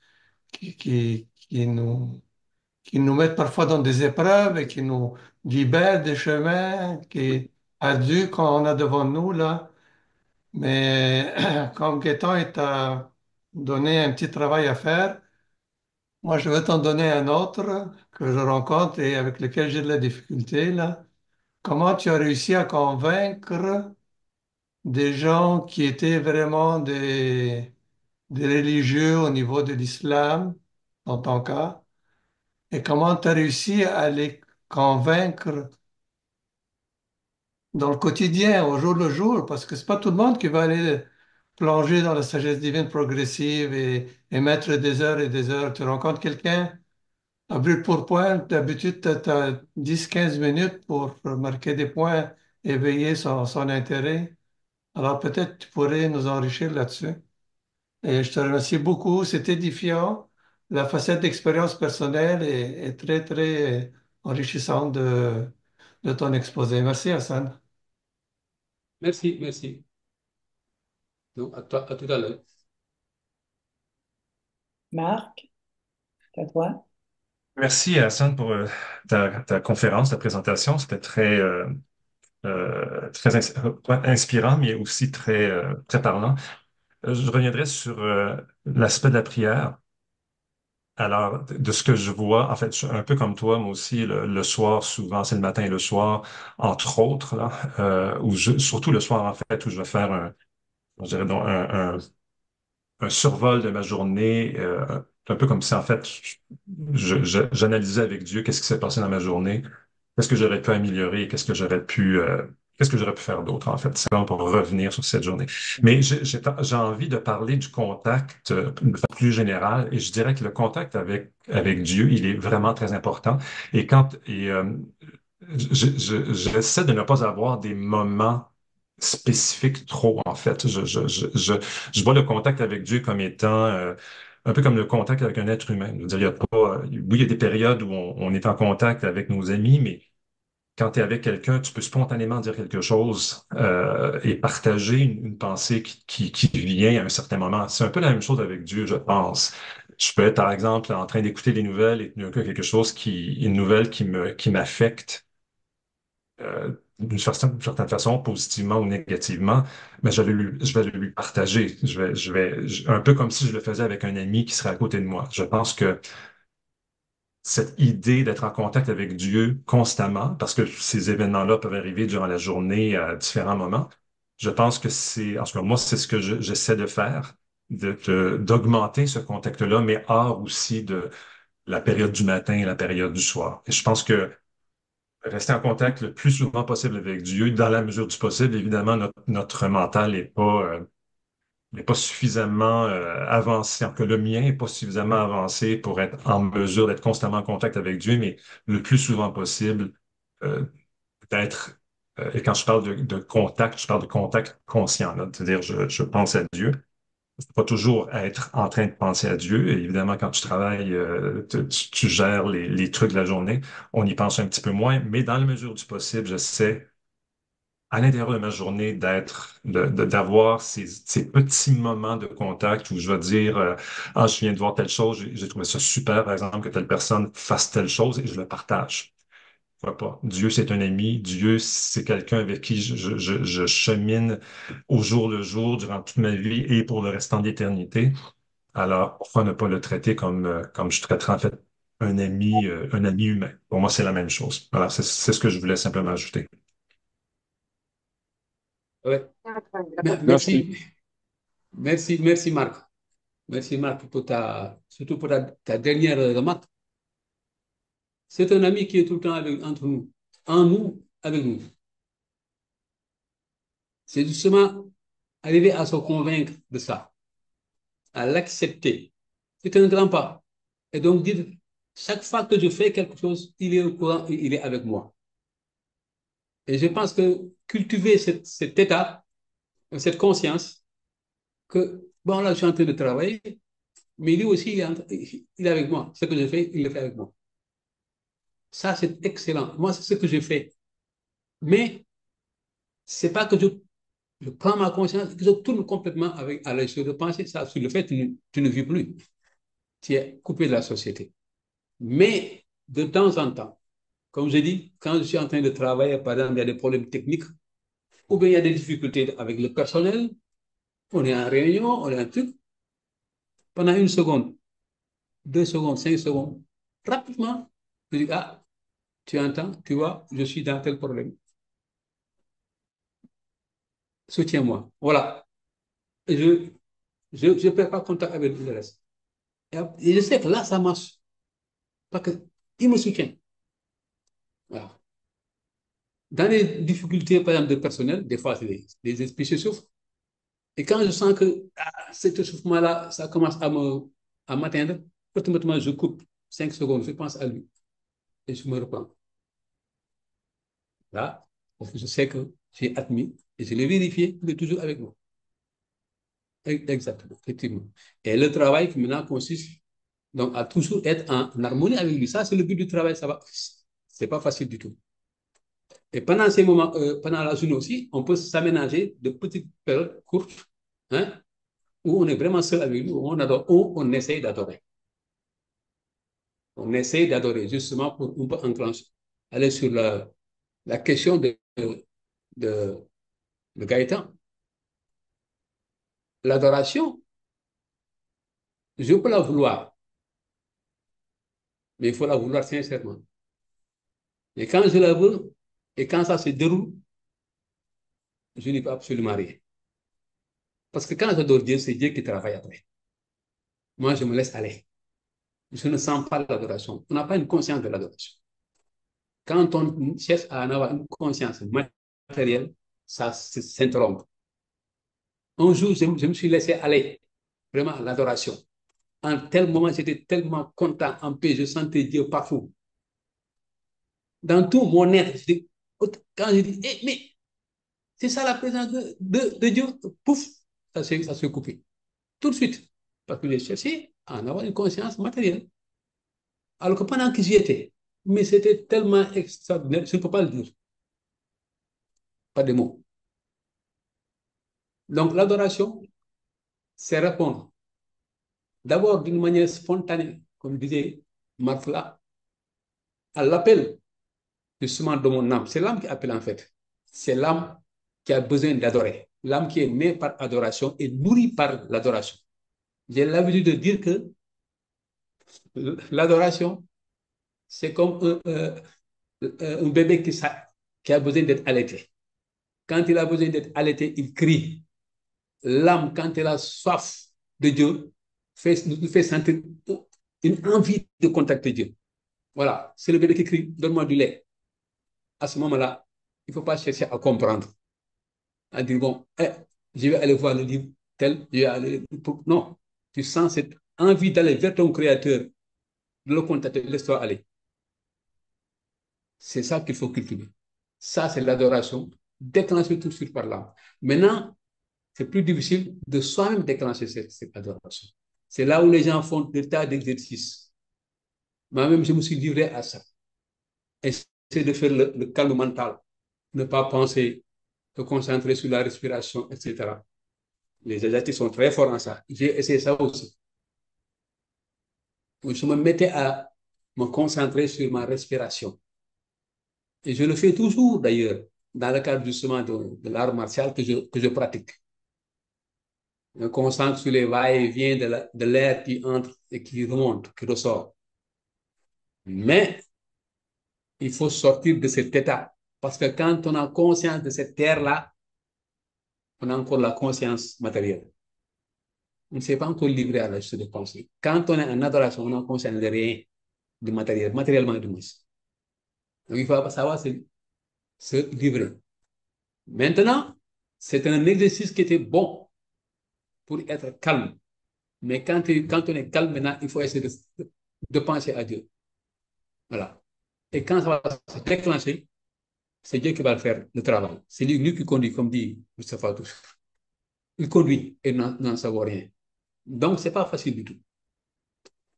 qui nous mettent parfois dans des épreuves et qui nous libèrent des chemins qui ardus qu'on a devant nous là. Mais comme Gaëtan est à donner un petit travail à faire, moi je vais t'en donner un autre que je rencontre et avec lequel j'ai de la difficulté là. Comment tu as réussi à convaincre des gens qui étaient vraiment des religieux au niveau de l'islam, dans ton cas, et comment tu as réussi à les convaincre dans le quotidien, au jour le jour, parce que c'est pas tout le monde qui va aller plonger dans la sagesse divine progressive et mettre des heures et des heures. Tu rencontres quelqu'un à brûle pour point, d'habitude, tu as 10-15 minutes pour marquer des points, éveiller son intérêt. Alors peut-être tu pourrais nous enrichir là-dessus. Et je te remercie beaucoup, c'est édifiant. La facette d'expérience personnelle est très, très enrichissante de ton exposé. Merci, Hassan. Merci, merci. Donc, à tout à l'heure. Marc, c'est à toi. Merci, Hassan, pour ta conférence, ta présentation. C'était très inspirant, mais aussi très parlant. Je reviendrai sur l'aspect de la prière. Alors, de ce que je vois, en fait, je suis un peu comme toi, moi aussi, le soir, souvent, c'est le matin et le soir, entre autres, là, surtout le soir, en fait, où je vais faire je dirais donc un survol de ma journée, un peu comme si, en fait, j'analysais avec Dieu qu'est-ce qui s'est passé dans ma journée, qu'est-ce que j'aurais pu améliorer, qu'est-ce que j'aurais pu faire d'autre, en fait. C'est vraiment pour revenir sur cette journée. Mais j'ai envie de parler du contact de façon plus générale, et je dirais que le contact avec Dieu, il est vraiment très important. J'essaie de ne pas avoir des moments spécifiques trop, en fait. Je vois le contact avec Dieu comme étant un peu comme le contact avec un être humain. Je veux dire, il y a pas, oui, il y a des périodes où on est en contact avec nos amis, mais quand tu es avec quelqu'un, tu peux spontanément dire quelque chose et partager une pensée qui vient à un certain moment. C'est un peu la même chose avec Dieu, je pense. Je peux être, par exemple, en train d'écouter les nouvelles et tout d'un coup, une nouvelle qui m'affecte d'une certaine façon, positivement ou négativement, mais je vais lui partager. Un peu comme si je le faisais avec un ami qui serait à côté de moi. Je pense que cette idée d'être en contact avec Dieu constamment, parce que ces événements-là peuvent arriver durant la journée à différents moments, je pense que en tout cas, moi, c'est ce que j'essaie de faire, d'augmenter ce contact-là, mais hors aussi de la période du matin et la période du soir. Et je pense que rester en contact le plus souvent possible avec Dieu, dans la mesure du possible. Évidemment, notre mental n'est pas suffisamment avancé, en que le mien n'est pas suffisamment avancé pour être en mesure d'être constamment en contact avec Dieu, mais le plus souvent possible euh, d'être, et quand je parle de contact, je parle de contact conscient, là. C'est-à-dire, je pense à Dieu. C'est pas toujours être en train de penser à Dieu. Et évidemment, quand tu travailles, tu gères les trucs de la journée, on y pense un petit peu moins, mais dans la mesure du possible, j'essaie à l'intérieur de ma journée d'avoir ces petits moments de contact où je vais dire, ah, je viens de voir telle chose, j'ai trouvé ça super, par exemple, que telle personne fasse telle chose et je le partage. Pourquoi pas? Dieu, c'est un ami. Dieu, c'est quelqu'un avec qui je chemine au jour le jour, durant toute ma vie et pour le restant de l'éternité. Alors, pourquoi ne pas le traiter comme je traiterais en fait un ami humain? Pour moi, c'est la même chose. Voilà, c'est ce que je voulais simplement ajouter. Ouais. Merci. Merci Marc. Merci Marc pour surtout pour ta dernière remarque. C'est un ami qui est tout le temps entre nous, en nous, avec nous. C'est justement arriver à se convaincre de ça, à l'accepter. C'est un grand pas. Et donc dire, chaque fois que je fais quelque chose, il est au courant et il est avec moi. Et je pense que cultiver cet état, cette conscience, que, bon, là, je suis en train de travailler, mais lui aussi, il est avec moi. Ce que je fais, il le fait avec moi. Ça, c'est excellent. Moi, c'est ce que je fais. Mais c'est pas que je prends ma conscience, que je tourne complètement à la chose de penser. Ça, sur le fait, tu ne vis plus. Tu es coupé de la société. Mais de temps en temps, comme je dis, quand je suis en train de travailler, par exemple, il y a des problèmes techniques, ou bien il y a des difficultés avec le personnel, on est en réunion, on est en truc, pendant une seconde, 2 secondes, 5 secondes, rapidement, je dis, ah, tu entends, tu vois, je suis dans tel problème. Soutiens-moi. Voilà. Et je perds pas contact avec le reste. Et je sais que là, ça marche. Parce qu'il me soutient. Voilà. Dans les difficultés, par exemple, de personnel, des fois, c'est des esprits se souffrent. Et quand je sens que cet échauffement-là, ça commence à m'atteindre, automatiquement, je coupe 5 secondes, je pense à lui et je me reprends. Là, parce que je sais que j'ai admis et je l'ai vérifié, il est toujours avec moi. Exactement, effectivement. Et le travail qui maintenant consiste donc à toujours être en harmonie avec lui. Ça, c'est le but du travail, ça va. C'est pas facile du tout. Et pendant ces moments, pendant la journée aussi, on peut s'aménager de petites périodes courtes, hein, où on est vraiment seul avec lui, où on adore, où on essaye d'adorer. On essaye d'adorer, justement, pour un peu enclencher, aller sur la question de, de Gaëtan. L'adoration, je peux la vouloir, Mais il faut la vouloir sincèrement. Et quand je la veux, et quand ça se déroule, je n'y peux absolument rien. Parce que quand j'adore Dieu, c'est Dieu qui travaille après. Moi, je me laisse aller. Je ne sens pas l'adoration. On n'a pas une conscience de l'adoration. Quand on cherche à en avoir une conscience matérielle, ça s'interrompt. Un jour, je me suis laissé aller vraiment à l'adoration. En tel moment, j'étais tellement content, en paix, je sentais Dieu partout. Dans tout mon être, quand je dis, eh, mais c'est ça la présence de Dieu, pouf, ça s'est coupé. Tout de suite. Parce que j'ai cherché à en avoir une conscience matérielle. Alors que pendant que j'y étais, mais c'était tellement extraordinaire, je ne peux pas le dire. Pas de mots. Donc l'adoration, c'est répondre d'abord d'une manière spontanée, comme disait Marfla, à l'appel justement de mon âme. C'est l'âme qui appelle en fait. C'est l'âme qui a besoin d'adorer. L'âme qui est née par adoration et nourrie par l'adoration. J'ai l'habitude de dire que l'adoration, c'est comme un bébé qui a besoin d'être allaité. Quand il a besoin d'être allaité, il crie. L'âme, quand elle a soif de Dieu, nous fait sentir une envie de contacter Dieu. Voilà, c'est le bébé qui crie, donne-moi du lait. À ce moment-là, il ne faut pas chercher à comprendre, à dire, bon, je vais aller voir le livre tel, je vais aller... Non, tu sens cette envie d'aller vers ton Créateur, de le contacter, laisse-toi aller. C'est ça qu'il faut cultiver. Ça, c'est l'adoration, déclenchée tout de suite par l'âme. Maintenant, c'est plus difficile de soi-même déclencher cette adoration. C'est là où les gens font des tas d'exercices. Moi-même, je me suis livré à ça. Essayer de faire le calme mental, ne pas penser, se concentrer sur la respiration, etc. Les exercices sont très forts en ça. J'ai essayé ça aussi. Je me mettais à me concentrer sur ma respiration. Et je le fais toujours, d'ailleurs, dans le cadre justement de l'art martial que je pratique. Je me concentre sur les va-et-vient de l'air qui entre et qui remonte, qui ressort. Mais il faut sortir de cet état. Parce que quand on a conscience de cette terre-là, on a encore la conscience matérielle. On ne s'est pas encore livré à la justice de pensée. Quand on est en adoration, on a conscience de rien, de matériel, matériellement du moins. Donc il faut savoir se livrer. Maintenant, c'est un exercice qui était bon pour être calme. Mais quand on est calme maintenant, il faut essayer de penser à Dieu. Voilà. Et quand ça va se déclencher, c'est Dieu qui va le faire, le travail. C'est lui qui conduit, comme dit Moustapha Touche. Il conduit et n'en savoir rien. Donc, ce n'est pas facile du tout.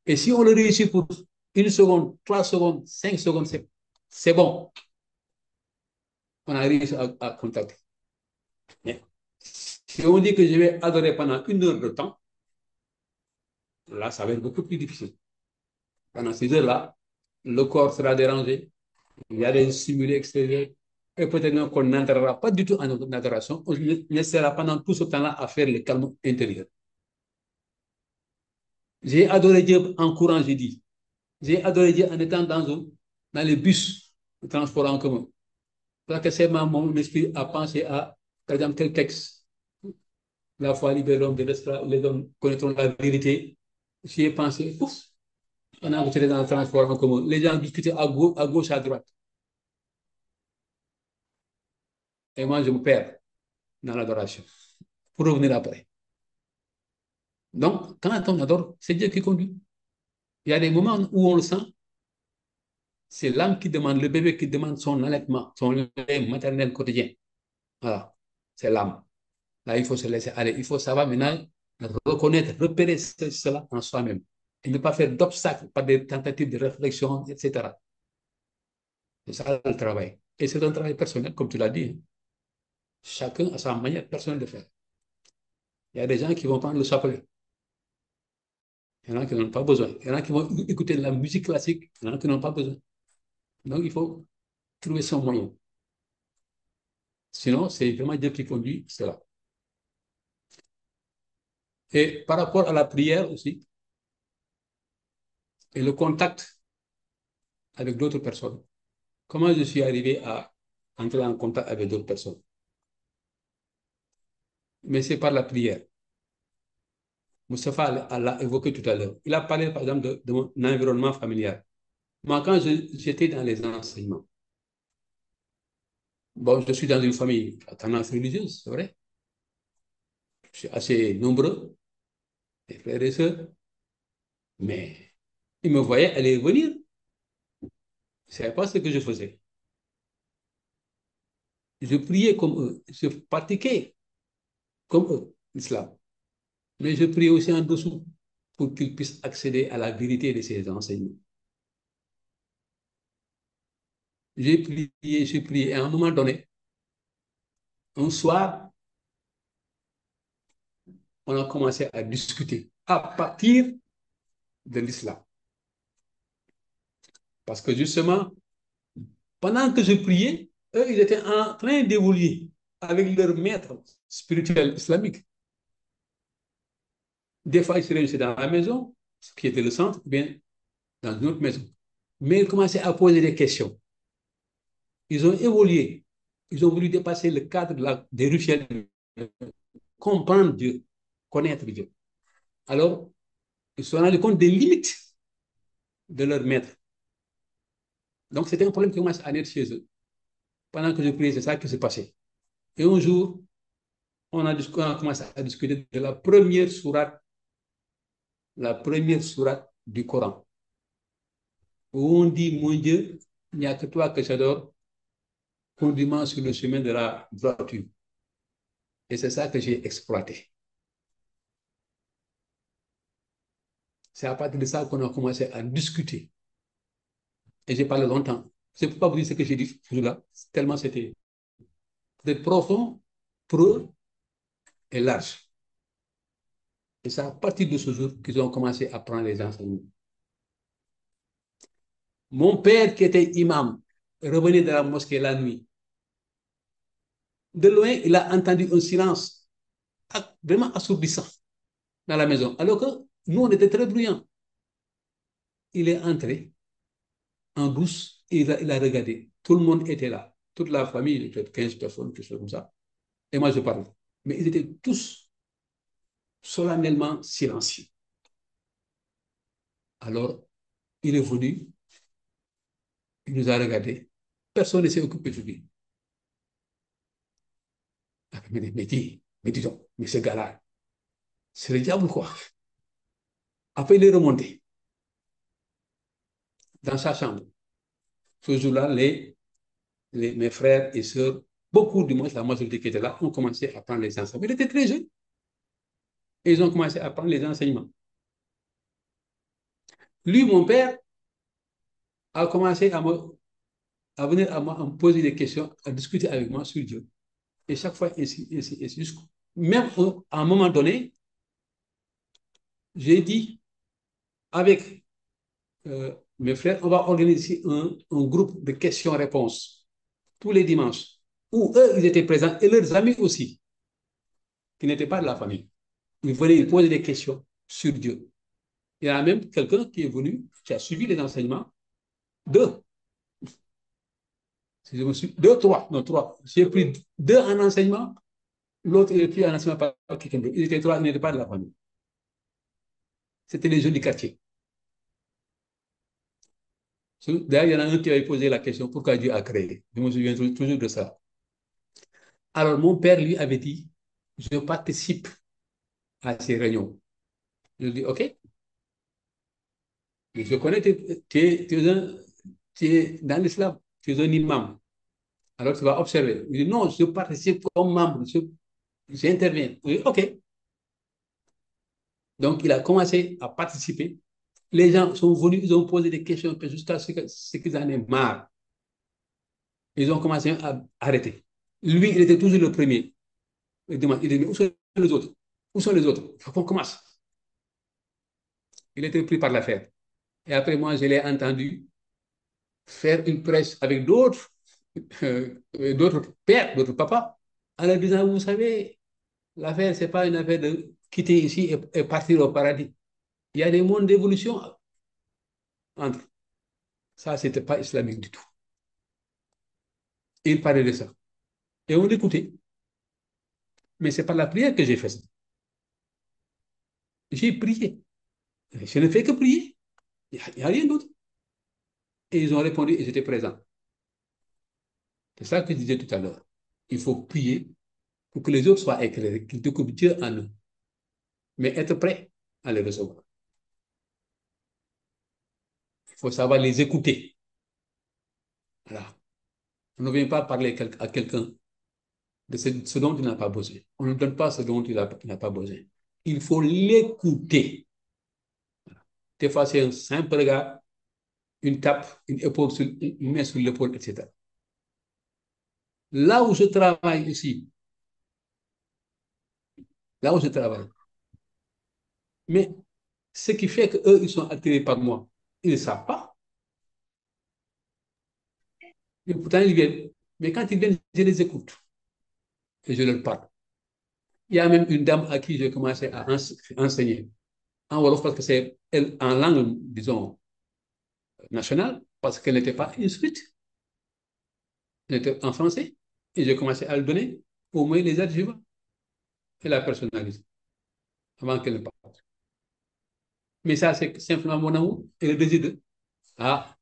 Et si on le réussit pour 1 seconde, 3 secondes, 5 secondes, c'est bon. On a réussi à contacter. Mais si on dit que je vais adorer pendant 1 heure de temps, là, ça va être beaucoup plus difficile. Pendant ces heures-là, le corps sera dérangé, il y a des stimuli extérieurs, et peut-être qu'on n'entrera pas du tout en adoration, on essaiera pendant tout ce temps-là à faire le calme intérieur. J'ai adoré Dieu en courant, j'ai dit. J'ai adoré Dieu en étant dans les bus de transport en commun. Parce que c'est mon esprit à penser à, par exemple, tel texte. La foi libère l'homme de l'esclave, les hommes connaîtront la vérité. J'y ai pensé, ouf, on a j'étais dans le transport en commun. Les gens discutaient à gauche, à droite. Et moi, je me perds dans l'adoration. Pour revenir après. Donc, quand on adore, c'est Dieu qui conduit. Il y a des moments où on le sent. C'est l'âme qui demande, le bébé qui demande son allaitement, son lait maternel quotidien. Voilà, c'est l'âme. Là, il faut se laisser aller. Il faut savoir maintenant reconnaître, repérer cela en soi-même. Et ne pas faire d'obstacles par des tentatives de réflexion, etc. C'est ça le travail. Et c'est un travail personnel, comme tu l'as dit. Chacun a sa manière personnelle de faire. Il y a des gens qui vont prendre le chapelet. Il y en a qui n'en ont pas besoin. Il y en a qui vont écouter de la musique classique. Il y en a qui n'en ont pas besoin. Donc, il faut trouver son moyen. Sinon, c'est vraiment Dieu qui conduit cela. Et par rapport à la prière aussi, et le contact avec d'autres personnes. Comment je suis arrivé à entrer en contact avec d'autres personnes? Mais c'est par la prière. Moustapha l'a évoqué tout à l'heure. Il a parlé, par exemple, de mon environnement familial. Moi, quand j'étais dans les enseignements, bon, je suis dans une famille à tendance religieuse, c'est vrai. Je suis assez nombreux, des frères et sœurs, mais ils me voyaient aller et venir. Je ne savais pas ce que je faisais. Je priais comme eux, je pratiquais comme eux, l'islam. Mais je priais aussi en dessous pour qu'ils puissent accéder à la vérité de ces enseignements. J'ai prié, et à un moment donné, un soir, on a commencé à discuter à partir de l'islam. Parce que justement, pendant que je priais, eux, ils étaient en train d'évoluer avec leur maître spirituel islamique. Des fois, ils se réunissaient dans la maison, ce qui était le centre, ou bien dans une autre maison. Mais ils commençaient à poser des questions. Ils ont évolué. Ils ont voulu dépasser le cadre des rituels, comprendre Dieu, connaître Dieu. Alors, ils se sont rendus compte des limites de leur maître. Donc, c'était un problème qui commence à naître chez eux. Pendant que je priais, c'est ça qui s'est passé. Et un jour, on a commencé à discuter de la première sourate du Coran, où on dit, mon Dieu, il n'y a que toi que j'adore, conduis-moi sur le chemin de la droiture. Et c'est ça que j'ai exploité. C'est à partir de ça qu'on a commencé à discuter. Et j'ai parlé longtemps. Je ne peux pas vous dire ce que j'ai dit ce jour-là, tellement c'était profond, pro et large. Et c'est à partir de ce jour qu'ils ont commencé à prendre les enseignements. Mon père, qui était imam, revenait de la mosquée la nuit. De loin, il a entendu un silence vraiment assourdissant dans la maison, alors que nous, on était très bruyants. Il est entré en douce et il a regardé. Tout le monde était là. Toute la famille, peut-être 15 personnes, quelque chose comme ça. Et moi, je parlais. Mais ils étaient tous solennellement silencieux. Alors, il est venu, il nous a regardés. Personne ne s'est occupé de lui. Mais dis donc, mais ce gars-là, c'est le diable, quoi. Après, il est remonté dans sa chambre. Ce jour-là, mes frères et sœurs, beaucoup du moins, la majorité qui était là, ont commencé à prendre les enseignements. Il était très jeune. Et ils ont commencé à prendre les enseignements. Lui, mon père, a commencé à venir à me poser des questions, à discuter avec moi sur Dieu. Et chaque fois, ainsi. Même à un moment donné, j'ai dit avec mes frères, on va organiser un groupe de questions-réponses tous les dimanches, où eux, ils étaient présents, et leurs amis aussi, qui n'étaient pas de la famille. Ils venaient, ils posaient des questions sur Dieu. Il y en a même quelqu'un qui est venu, qui a suivi les enseignements, deux, trois, non, trois. J'ai pris deux en enseignement, l'autre il est pris en enseignement par quelqu'un d'autre. Ils étaient trois, ils n'étaient pas de la famille. C'était les jeunes du quartier. D'ailleurs, il y en a un qui avait posé la question pourquoi Dieu a créé. Je me souviens toujours de ça. Alors, mon père lui avait dit je participe à ces réunions. Je lui ai dit ok. Je connais, tu es dans l'islam, tu es un imam. Alors, tu vas observer. Il dit non, je participe comme membre, j'interviens. Je dis ok. Donc, il a commencé à participer. Les gens sont venus, ils ont posé des questions jusqu'à ce qu'ils en aient marre. Ils ont commencé à arrêter. Lui, il était toujours le premier. Il dit, mais où sont les autres? Où sont les autres? Il faut qu'on commence. Il était pris par l'affaire. Et après, moi, je l'ai entendu faire une presse avec d'autres pères, d'autres papas, en leur disant, vous savez, l'affaire, ce n'est pas une affaire de quitter ici et partir au paradis. Il y a des mondes d'évolution entre. Ça, c'était pas islamique du tout. Et il parlait de ça. Et on l'écoutait. Mais c'est par la prière que j'ai fait ça. J'ai prié. Je ne fais que prier. Il n'y a rien d'autre. Et ils ont répondu et j'étais présent. C'est ça que je disais tout à l'heure. Il faut prier pour que les autres soient éclairés, qu'ils découvrent Dieu en eux, mais être prêt à les recevoir. Il faut savoir les écouter. Voilà. On ne vient pas parler à quelqu'un de ce dont il n'a pas besoin. On ne donne pas ce dont il n'a pas besoin. Il faut l'écouter. Des fois, c'est un simple regard, une tape, une main sur l'épaule, etc. Là où je travaille ici, là où je travaille, mais ce qui fait qu'eux, ils sont attirés par moi, ils ne savent pas. Et pourtant, ils viennent. Mais quand ils viennent, je les écoute et je leur parle. Il y a même une dame à qui j'ai commencé à enseigner en Wolof parce que c'est elle en langue, disons, nationale, parce qu'elle n'était pas instruite. Elle était en français. Et j'ai commencé à lui donner au moins les adjuvants et la personnalité avant qu'elle ne parte. Mais ça, c'est simplement mon amour et le désir de, ah,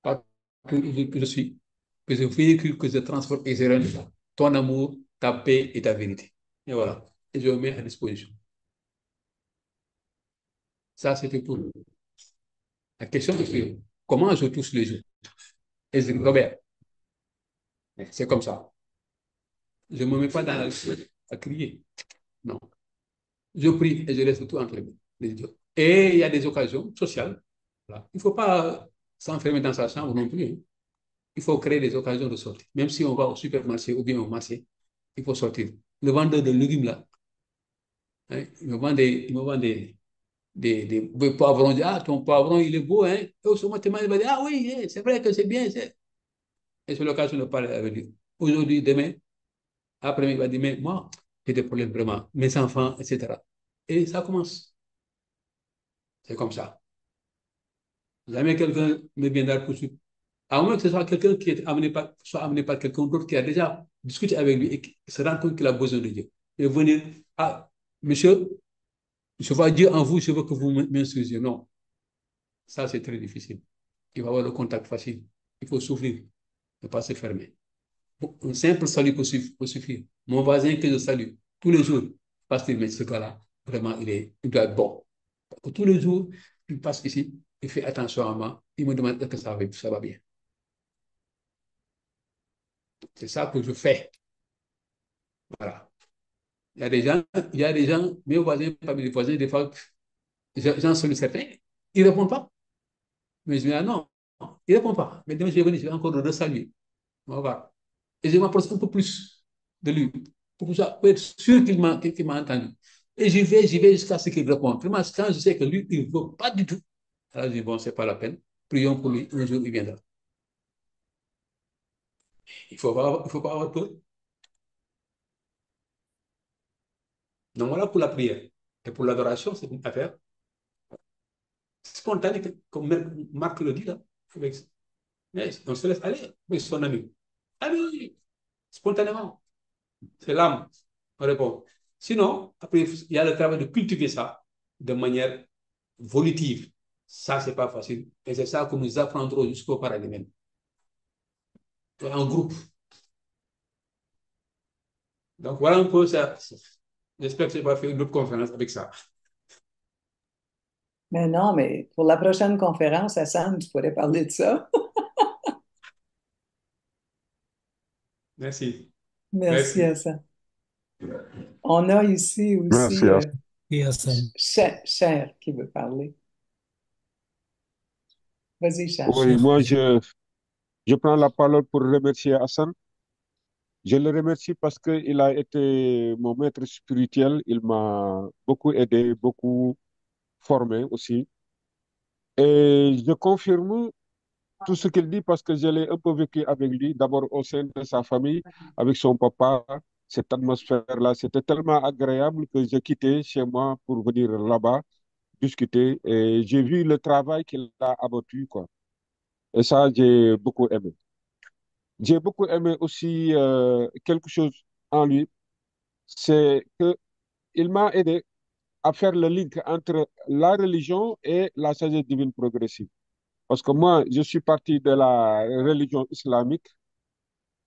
partout où je suis, que je véhicule, que je transporte et je rends ton amour, ta paix et ta vérité. Et voilà. Et je me mets à disposition. Ça, c'était pour la question de comment je touche les autres. Et je dis, Robert, c'est comme ça. Je ne me mets pas dans la à crier. Non. Je prie et je laisse tout entre les dieux. Et il y a des occasions sociales. Voilà. Il ne faut pas s'enfermer dans sa chambre non plus. Hein. Il faut créer des occasions de sortie. Même si on va au supermarché ou bien au marché, il faut sortir. Le vendeur de légumes, là, hein, il me vend des poivrons. Il dit, ah, ton poivron, il est beau. Hein? Et au second, il va dire, ah oui, c'est vrai que c'est bien. Et c'est l'occasion de parler avec lui. Aujourd'hui, demain, après, il va dire, mais moi, j'ai des problèmes vraiment. Mes enfants, etc. Et ça commence. C'est comme ça. Jamais quelqu'un ne viendra poursuivre. À moins que ce soit quelqu'un qui est soit amené par quelqu'un d'autre qui a déjà discuté avec lui et qui se rend compte qu'il a besoin de Dieu. Et venir, ah, monsieur, je vois Dieu en vous, je veux que vous m'instruisiez. Non, ça c'est très difficile. Il va avoir le contact facile. Il faut s'ouvrir, ne pas se fermer. Un simple salut peut suffire. Mon voisin que je salue tous les jours, parce que mais ce gars-là, vraiment, il doit être bon. Parce que tous les jours, il passe ici, il fait attention à moi, il me demande est-ce que ça va bien. C'est ça que je fais. Voilà. Il y a des gens, mes voisins, parmi les voisins, des fois, j'en salue certains, ils ne répondent pas. Mais je dis, ah non, ils ne répondent pas. Mais demain, je vais venir, je vais encore le resaluer. On va voir. Et je m'approche un peu plus de lui pour être sûr qu'il m'a entendu. Et j'y vais jusqu'à ce qu'il réponde. Vraiment, quand je sais que lui, il ne veut pas du tout, alors je dis, bon, ce n'est pas la peine. Prions pour lui, un jour, il viendra. Il ne faut pas avoir peur. Donc voilà pour la prière. Et pour l'adoration, c'est une affaire spontanée, comme Marc le dit là. Mais on se laisse aller, mais son ami. Ah oui, spontanément. C'est l'âme. On répond. Sinon, après, il y a le travail de cultiver ça de manière volitive. Ça, c'est pas facile. Et c'est ça que nous apprendrons jusqu'au paradis même. En groupe. Donc voilà un peu ça. J'espère que je vais pas faire une autre conférence avec ça. Mais non, mais pour la prochaine conférence, Hassan, tu pourrais parler de ça. Merci. Merci, Merci. Hassan. On a ici Merci. aussi Et Hassan. Cher qui veut parler. Vas-y, Cher. Oui, moi, je prends la parole pour remercier Hassan. Je le remercie parce qu'il a été mon maître spirituel. Il m'a beaucoup aidé, beaucoup formé aussi. Et je confirme tout ce qu'il dit parce que je l'ai un peu vécu avec lui, d'abord au sein de sa famille, avec son papa. Cette atmosphère-là, c'était tellement agréable que j'ai quitté chez moi pour venir là-bas discuter. Et j'ai vu le travail qu'il a abattu, quoi. Et ça, j'ai beaucoup aimé. J'ai beaucoup aimé aussi quelque chose en lui, c'est qu'il m'a aidé à faire le link entre la religion et la sagesse divine progressive. Parce que moi, je suis parti de la religion islamique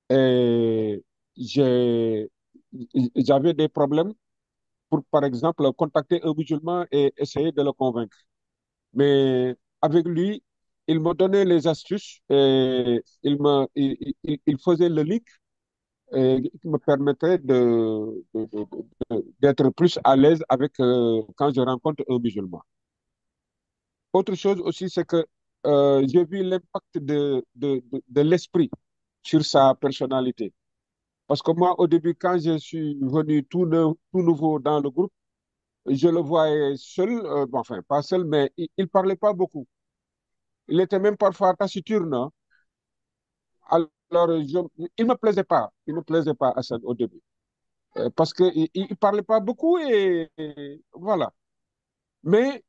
et j'ai, j'avais des problèmes pour, par exemple, contacter un musulman et essayer de le convaincre. Mais avec lui, il me donnait les astuces et il faisait le link qui me permettrait d'être plus à l'aise avec quand je rencontre un musulman. Autre chose aussi, c'est que j'ai vu l'impact de l'esprit sur sa personnalité. Parce que moi, au début, quand je suis venu tout nouveau dans le groupe, je le voyais seul, bon, enfin, pas seul, mais il parlait pas beaucoup. Il était même parfois taciturne, hein. Alors, il me plaisait pas. Il me plaisait pas, Hassan, au début. Parce qu'il ne parlait pas beaucoup et voilà. Mais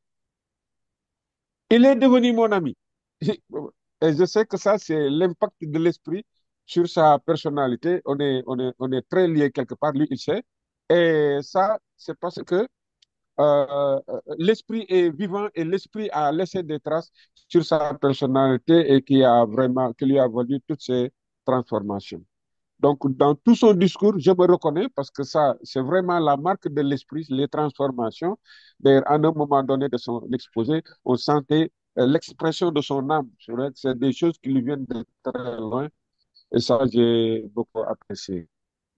il est devenu mon ami. Et je sais que ça, c'est l'impact de l'esprit sur sa personnalité. On est très liés quelque part, lui, il sait. Et ça, c'est parce que l'esprit est vivant et l'esprit a laissé des traces sur sa personnalité et qui lui a valu toutes ces transformations. Donc, dans tout son discours, je me reconnais parce que ça, c'est vraiment la marque de l'esprit, les transformations. D'ailleurs, à un moment donné de son exposé, on sentait l'expression de son âme. C'est vrai que c'est des choses qui lui viennent de très loin et ça, j'ai beaucoup apprécié.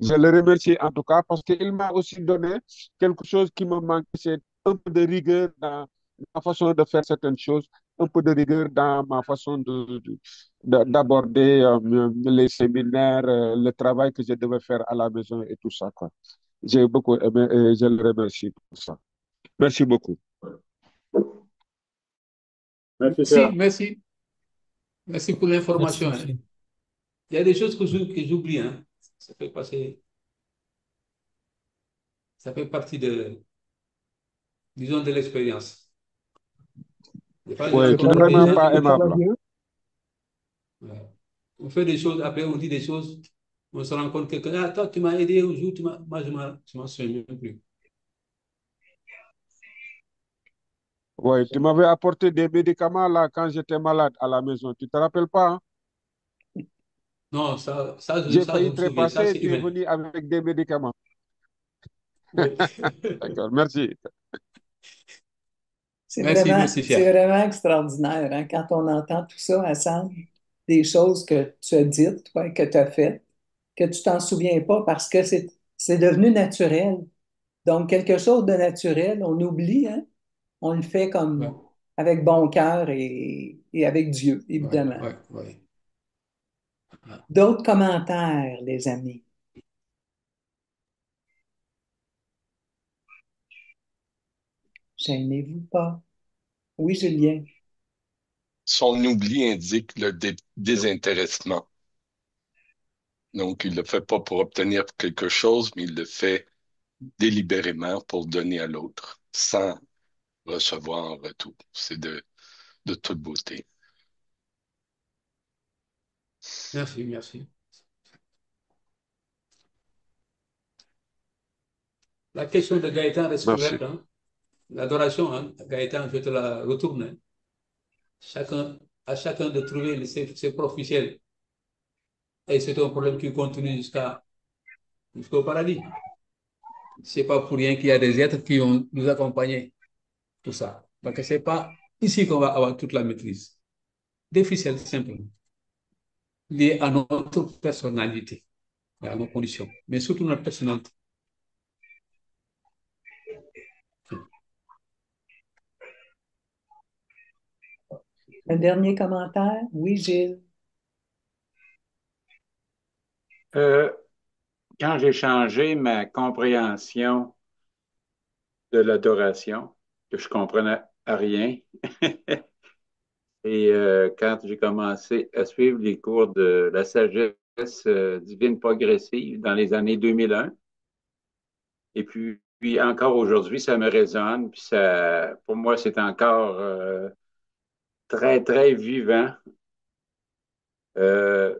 Je le remercie en tout cas parce qu'il m'a aussi donné quelque chose qui me manque, c'est un peu de rigueur dans ma façon de faire certaines choses, un peu de rigueur dans ma façon d'aborder les séminaires, le travail que je devais faire à la maison et tout ça, quoi. J'ai beaucoup aimé et je le remercie pour ça. Merci beaucoup. Merci, Merci, cher. merci. Merci pour Merci, l'information, hein. monsieur. Il y a des choses que j'oublie, hein. Ça fait passer, ça fait partie de, disons, de l'expérience. Des fois, je Oui, tu n'es rencontre des vraiment gens, pas ils me aimable, là. ouais. On fait des choses, après on dit des choses, on se rend compte que, ah, toi, tu m'as aidé un jour, moi, je m'en souviens même plus. Oui, tu m'avais apporté des médicaments là quand j'étais malade à la maison. Tu te rappelles pas, hein? Non, J'ai ça, je failli me souviens, ça, trépasser et c'est tu es humain. venu avec des médicaments. Oui. D'accord, merci. Merci, merci, C'est cher. vraiment extraordinaire, hein, quand on entend tout ça, Hassan, des choses que tu as dites, toi, que tu as faites, que tu t'en souviens pas parce que c'est devenu naturel. Donc, quelque chose de naturel, on oublie, hein, on le fait Ouais, comme avec bon cœur et avec Dieu, ouais, évidemment. ouais, ouais. D'autres commentaires, les amis? Gênez-vous pas. Oui, Julien. Son oubli indique le désintéressement. Donc, il ne le fait pas pour obtenir quelque chose, mais il le fait délibérément pour donner à l'autre, sans recevoir en retour. C'est de toute beauté. Merci, merci. La question de Gaëtan reste Merci. ouverte, hein. L'adoration, hein. Gaëtan, je te la retourne, hein. À chacun de trouver ses propres ficelles. Et c'est un problème qui continue jusqu'au paradis. C'est pas pour rien qu'il y a des êtres qui vont nous accompagner, tout ça. Donc, c'est pas ici qu'on va avoir toute la maîtrise. Des ficelles, simplement, liées à notre personnalité, à nos conditions, mais surtout notre personnalité. Un dernier commentaire? Oui, Gilles. Euh, Quand j'ai changé ma compréhension de l'adoration, que je comprenais à rien, et quand j'ai commencé à suivre les cours de la sagesse divine progressive dans les années 2001, et puis encore aujourd'hui, ça me résonne, puis ça, pour moi, c'est encore très, très vivant.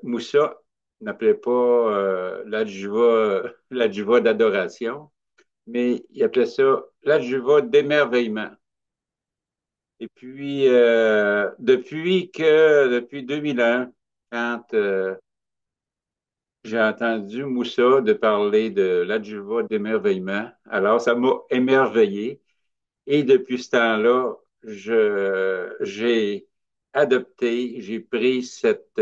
Moussa n'appelait pas l'adjuva d'adoration, mais il appelait ça l'adjuva d'émerveillement. Et puis, depuis 2001, quand j'ai entendu Moussa de parler de l'adjuva d'émerveillement, alors ça m'a émerveillé. Et depuis ce temps-là, j'ai adopté, j'ai pris cette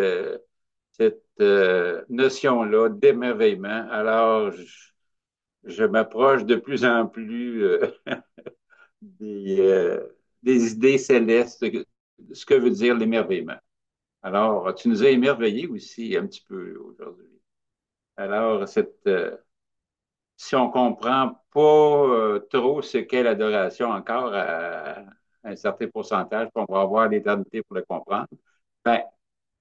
notion-là d'émerveillement. Alors, je m'approche de plus en plus des, euh, des idées célestes, ce que veut dire l'émerveillement. Alors, tu nous as émerveillés aussi un petit peu aujourd'hui. Alors, si on comprend pas trop ce qu'est l'adoration encore à un certain pourcentage, qu'on va avoir l'éternité pour le comprendre, ben,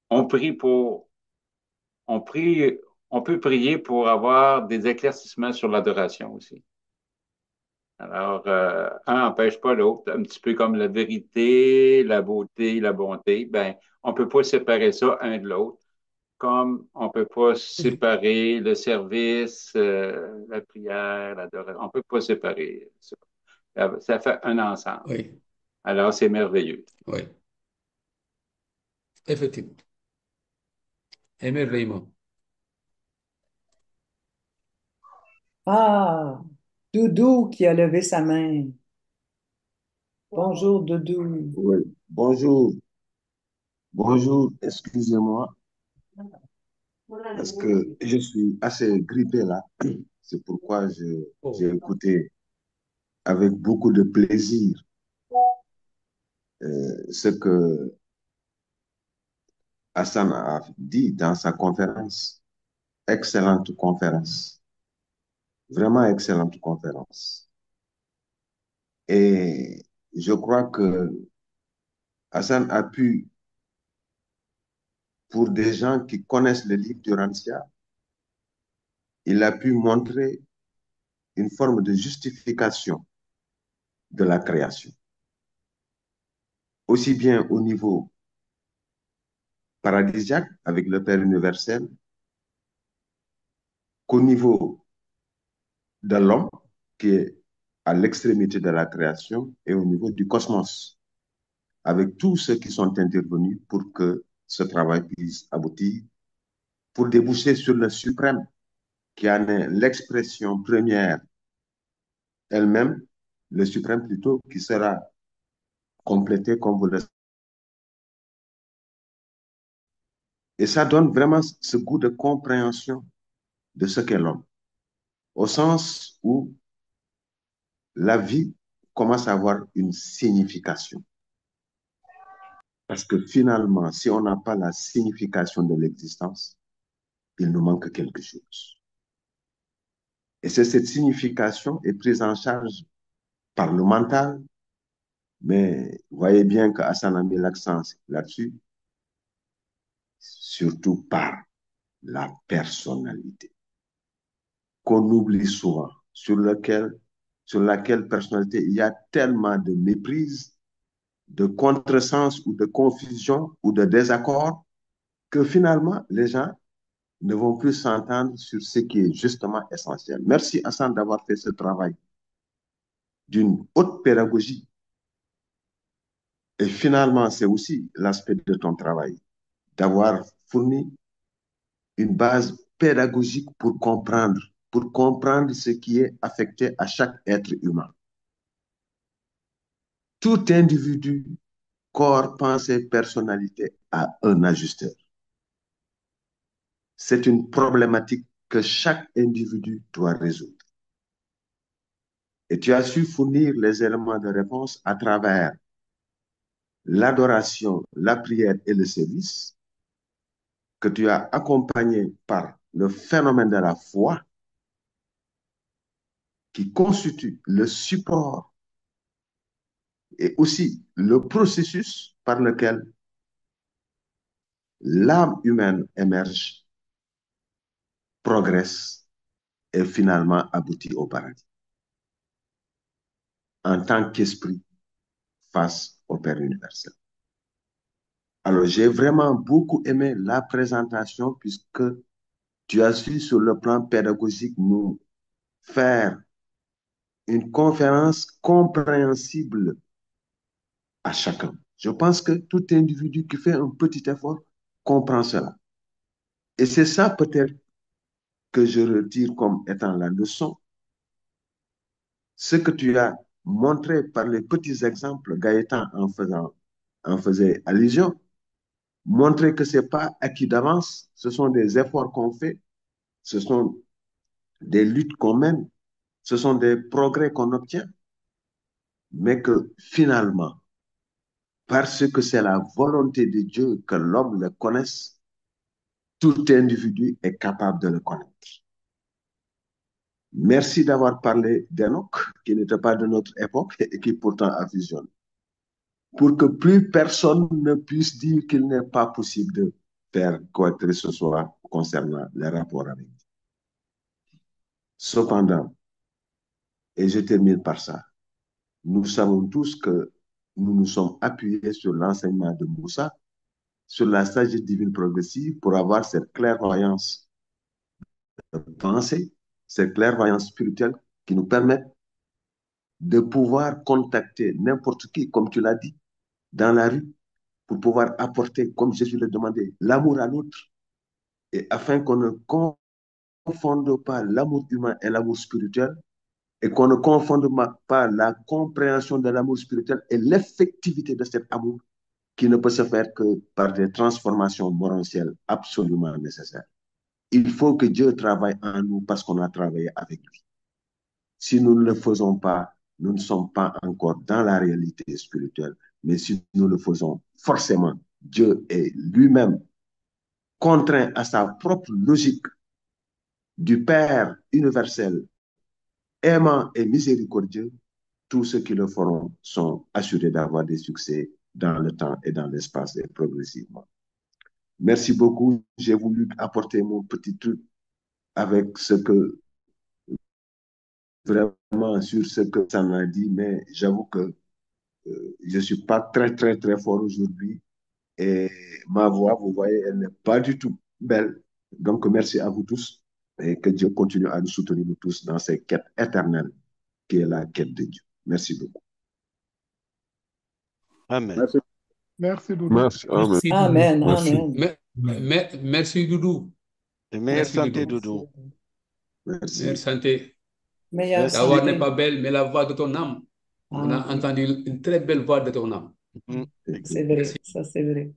on prie pour, on prie, on peut prier pour avoir des éclaircissements sur l'adoration aussi. Alors, un n'empêche pas l'autre, un petit peu comme la vérité, la beauté, la bonté, ben, on peut pas séparer ça un de l'autre, comme on peut pas séparer le service, la prière, l'adoration, on peut pas séparer ça. Ça fait un ensemble. Oui, Alors, c'est merveilleux. oui, effectivement. Émerveillement. Ah, Doudou qui a levé sa main. Bonjour, Doudou. Oui, bonjour, bonjour, excusez-moi, parce que je suis assez grippé là. C'est pourquoi j'ai écouté avec beaucoup de plaisir ce que Hassan a dit dans sa conférence. Excellente conférence, vraiment excellente conférence. Et je crois que Hassan a pu, pour des gens qui connaissent le livre du Rancia, il a pu montrer une forme de justification de la création, aussi bien au niveau paradisiaque avec le Père universel qu'au niveau de l'homme qui est à l'extrémité de la création et au niveau du cosmos, avec tous ceux qui sont intervenus pour que ce travail puisse aboutir, pour déboucher sur le suprême qui en est l'expression première elle-même, le suprême plutôt, qui sera complété comme vous le savez. Et ça donne vraiment ce goût de compréhension de ce qu'est l'homme, au sens où la vie commence à avoir une signification. Parce que finalement, si on n'a pas la signification de l'existence, il nous manque quelque chose. Et c'est cette signification est prise en charge par le mental, mais vous voyez bien que Hassan a mis l'accent là-dessus, surtout par la personnalité, qu'on oublie souvent, sur laquelle personnalité il y a tellement de méprise, de contresens ou de confusion ou de désaccord que finalement, les gens ne vont plus s'entendre sur ce qui est justement essentiel. Merci Hassan d'avoir fait ce travail d'une haute pédagogie. Et finalement, c'est aussi l'aspect de ton travail, d'avoir fourni une base pédagogique pour comprendre ce qui est affecté à chaque être humain. Tout individu, corps, pensée, personnalité a un ajusteur. C'est une problématique que chaque individu doit résoudre. Et tu as su fournir les éléments de réponse à travers l'adoration, la prière et le service, que tu as accompagné par le phénomène de la foi, qui constitue le support et aussi le processus par lequel l'âme humaine émerge, progresse et finalement aboutit au paradis. En tant qu'esprit face au Père universel. Alors, j'ai vraiment beaucoup aimé la présentation puisque tu as su sur le plan pédagogique nous faire une conférence compréhensible à chacun. Je pense que tout individu qui fait un petit effort comprend cela. Et c'est ça peut-être que je retire comme étant la leçon. Ce que tu as montré par les petits exemples, Gaëtan en faisait allusion, montrer que ce n'est pas acquis d'avance, ce sont des efforts qu'on fait, ce sont des luttes qu'on mène, ce sont des progrès qu'on obtient, mais que finalement, parce que c'est la volonté de Dieu que l'homme le connaisse, tout individu est capable de le connaître. Merci d'avoir parlé d'Enoch, qui n'était pas de notre époque et qui pourtant a visionné. Pour que plus personne ne puisse dire qu'il n'est pas possible de faire quoi que ce soit concernant les rapports avec Dieu. Cependant, et je termine par ça, nous savons tous que nous nous sommes appuyés sur l'enseignement de Moussa, sur la sagesse divine progressive pour avoir cette clairvoyance de pensée, cette clairvoyance spirituelle qui nous permet de pouvoir contacter n'importe qui, comme tu l'as dit, dans la rue, pour pouvoir apporter, comme Jésus le demandait, l'amour à l'autre, et afin qu'on ne confonde pas l'amour humain et l'amour spirituel, et qu'on ne confonde pas la compréhension de l'amour spirituel et l'effectivité de cet amour qui ne peut se faire que par des transformations morantielles absolument nécessaires. Il faut que Dieu travaille en nous parce qu'on a travaillé avec lui. Si nous ne le faisons pas, nous ne sommes pas encore dans la réalité spirituelle. Mais si nous le faisons, forcément, Dieu est lui-même contraint à sa propre logique du Père universel, aimant et miséricordieux. Tous ceux qui le feront sont assurés d'avoir des succès dans le temps et dans l'espace et progressivement. Merci beaucoup. J'ai voulu apporter mon petit truc avec ce que vraiment sur ce que ça m'a dit, mais j'avoue que je ne suis pas très, très, très fort aujourd'hui. Et ma voix, vous voyez, elle n'est pas du tout belle. Donc, merci à vous tous et que Dieu continue à nous soutenir nous tous dans cette quête éternelle qui est la quête de Dieu. Merci beaucoup. Amen. Merci. Merci, Doudou. Merci. Amen. Merci, Doudou. Amen, Merci. amen. Merci, Doudou. Et meilleure Merci, santé, Doudou. Doudou. Meilleure Merci. santé. Meilleure Merci. Ta voix n'est santé. pas belle, mais la voix de ton âme. On a Ah oui, entendu une très belle voix de ton âme. c'est vrai, Merci. ça c'est vrai.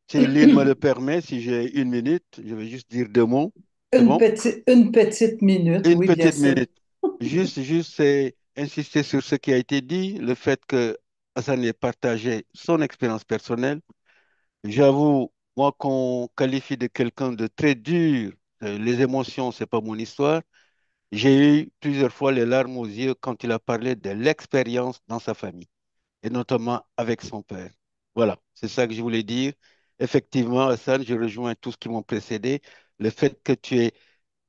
Si Lynn me le permet, si j'ai une minute, je vais juste dire deux mots. C'est Une bon? petite minute, Une oui, bien petite sûr. minute. Juste c'est insister sur ce qui a été dit, le fait que Hassan ait partagé son expérience personnelle. J'avoue, moi, qu'on qualifie de quelqu'un de très dur, les émotions, c'est pas mon histoire. J'ai eu plusieurs fois les larmes aux yeux quand il a parlé de l'expérience dans sa famille, et notamment avec son père. Voilà, c'est ça que je voulais dire. Effectivement, Hassan, je rejoins tous qui m'ont précédé. Le fait que tu aies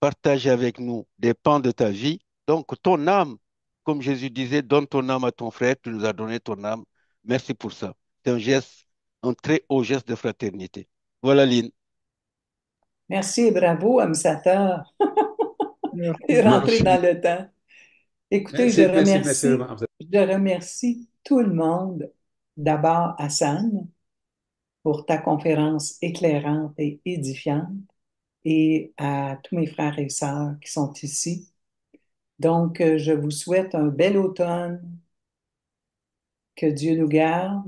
partagé avec nous des pans de ta vie, donc ton âme, comme Jésus disait, donne ton âme à ton frère, tu nous as donné ton âme. Merci pour ça. C'est un geste, un très haut geste de fraternité. Voilà, Lynn. Merci et bravo, Amsata. Merci. T'es rentré Merci. dans le temps. Écoutez, Merci vraiment. je remercie tout le monde. D'abord, Hassan, pour ta conférence éclairante et édifiante, et à tous mes frères et sœurs qui sont ici. Donc, je vous souhaite un bel automne, que Dieu nous garde,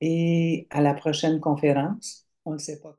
et à la prochaine conférence. On ne sait pas.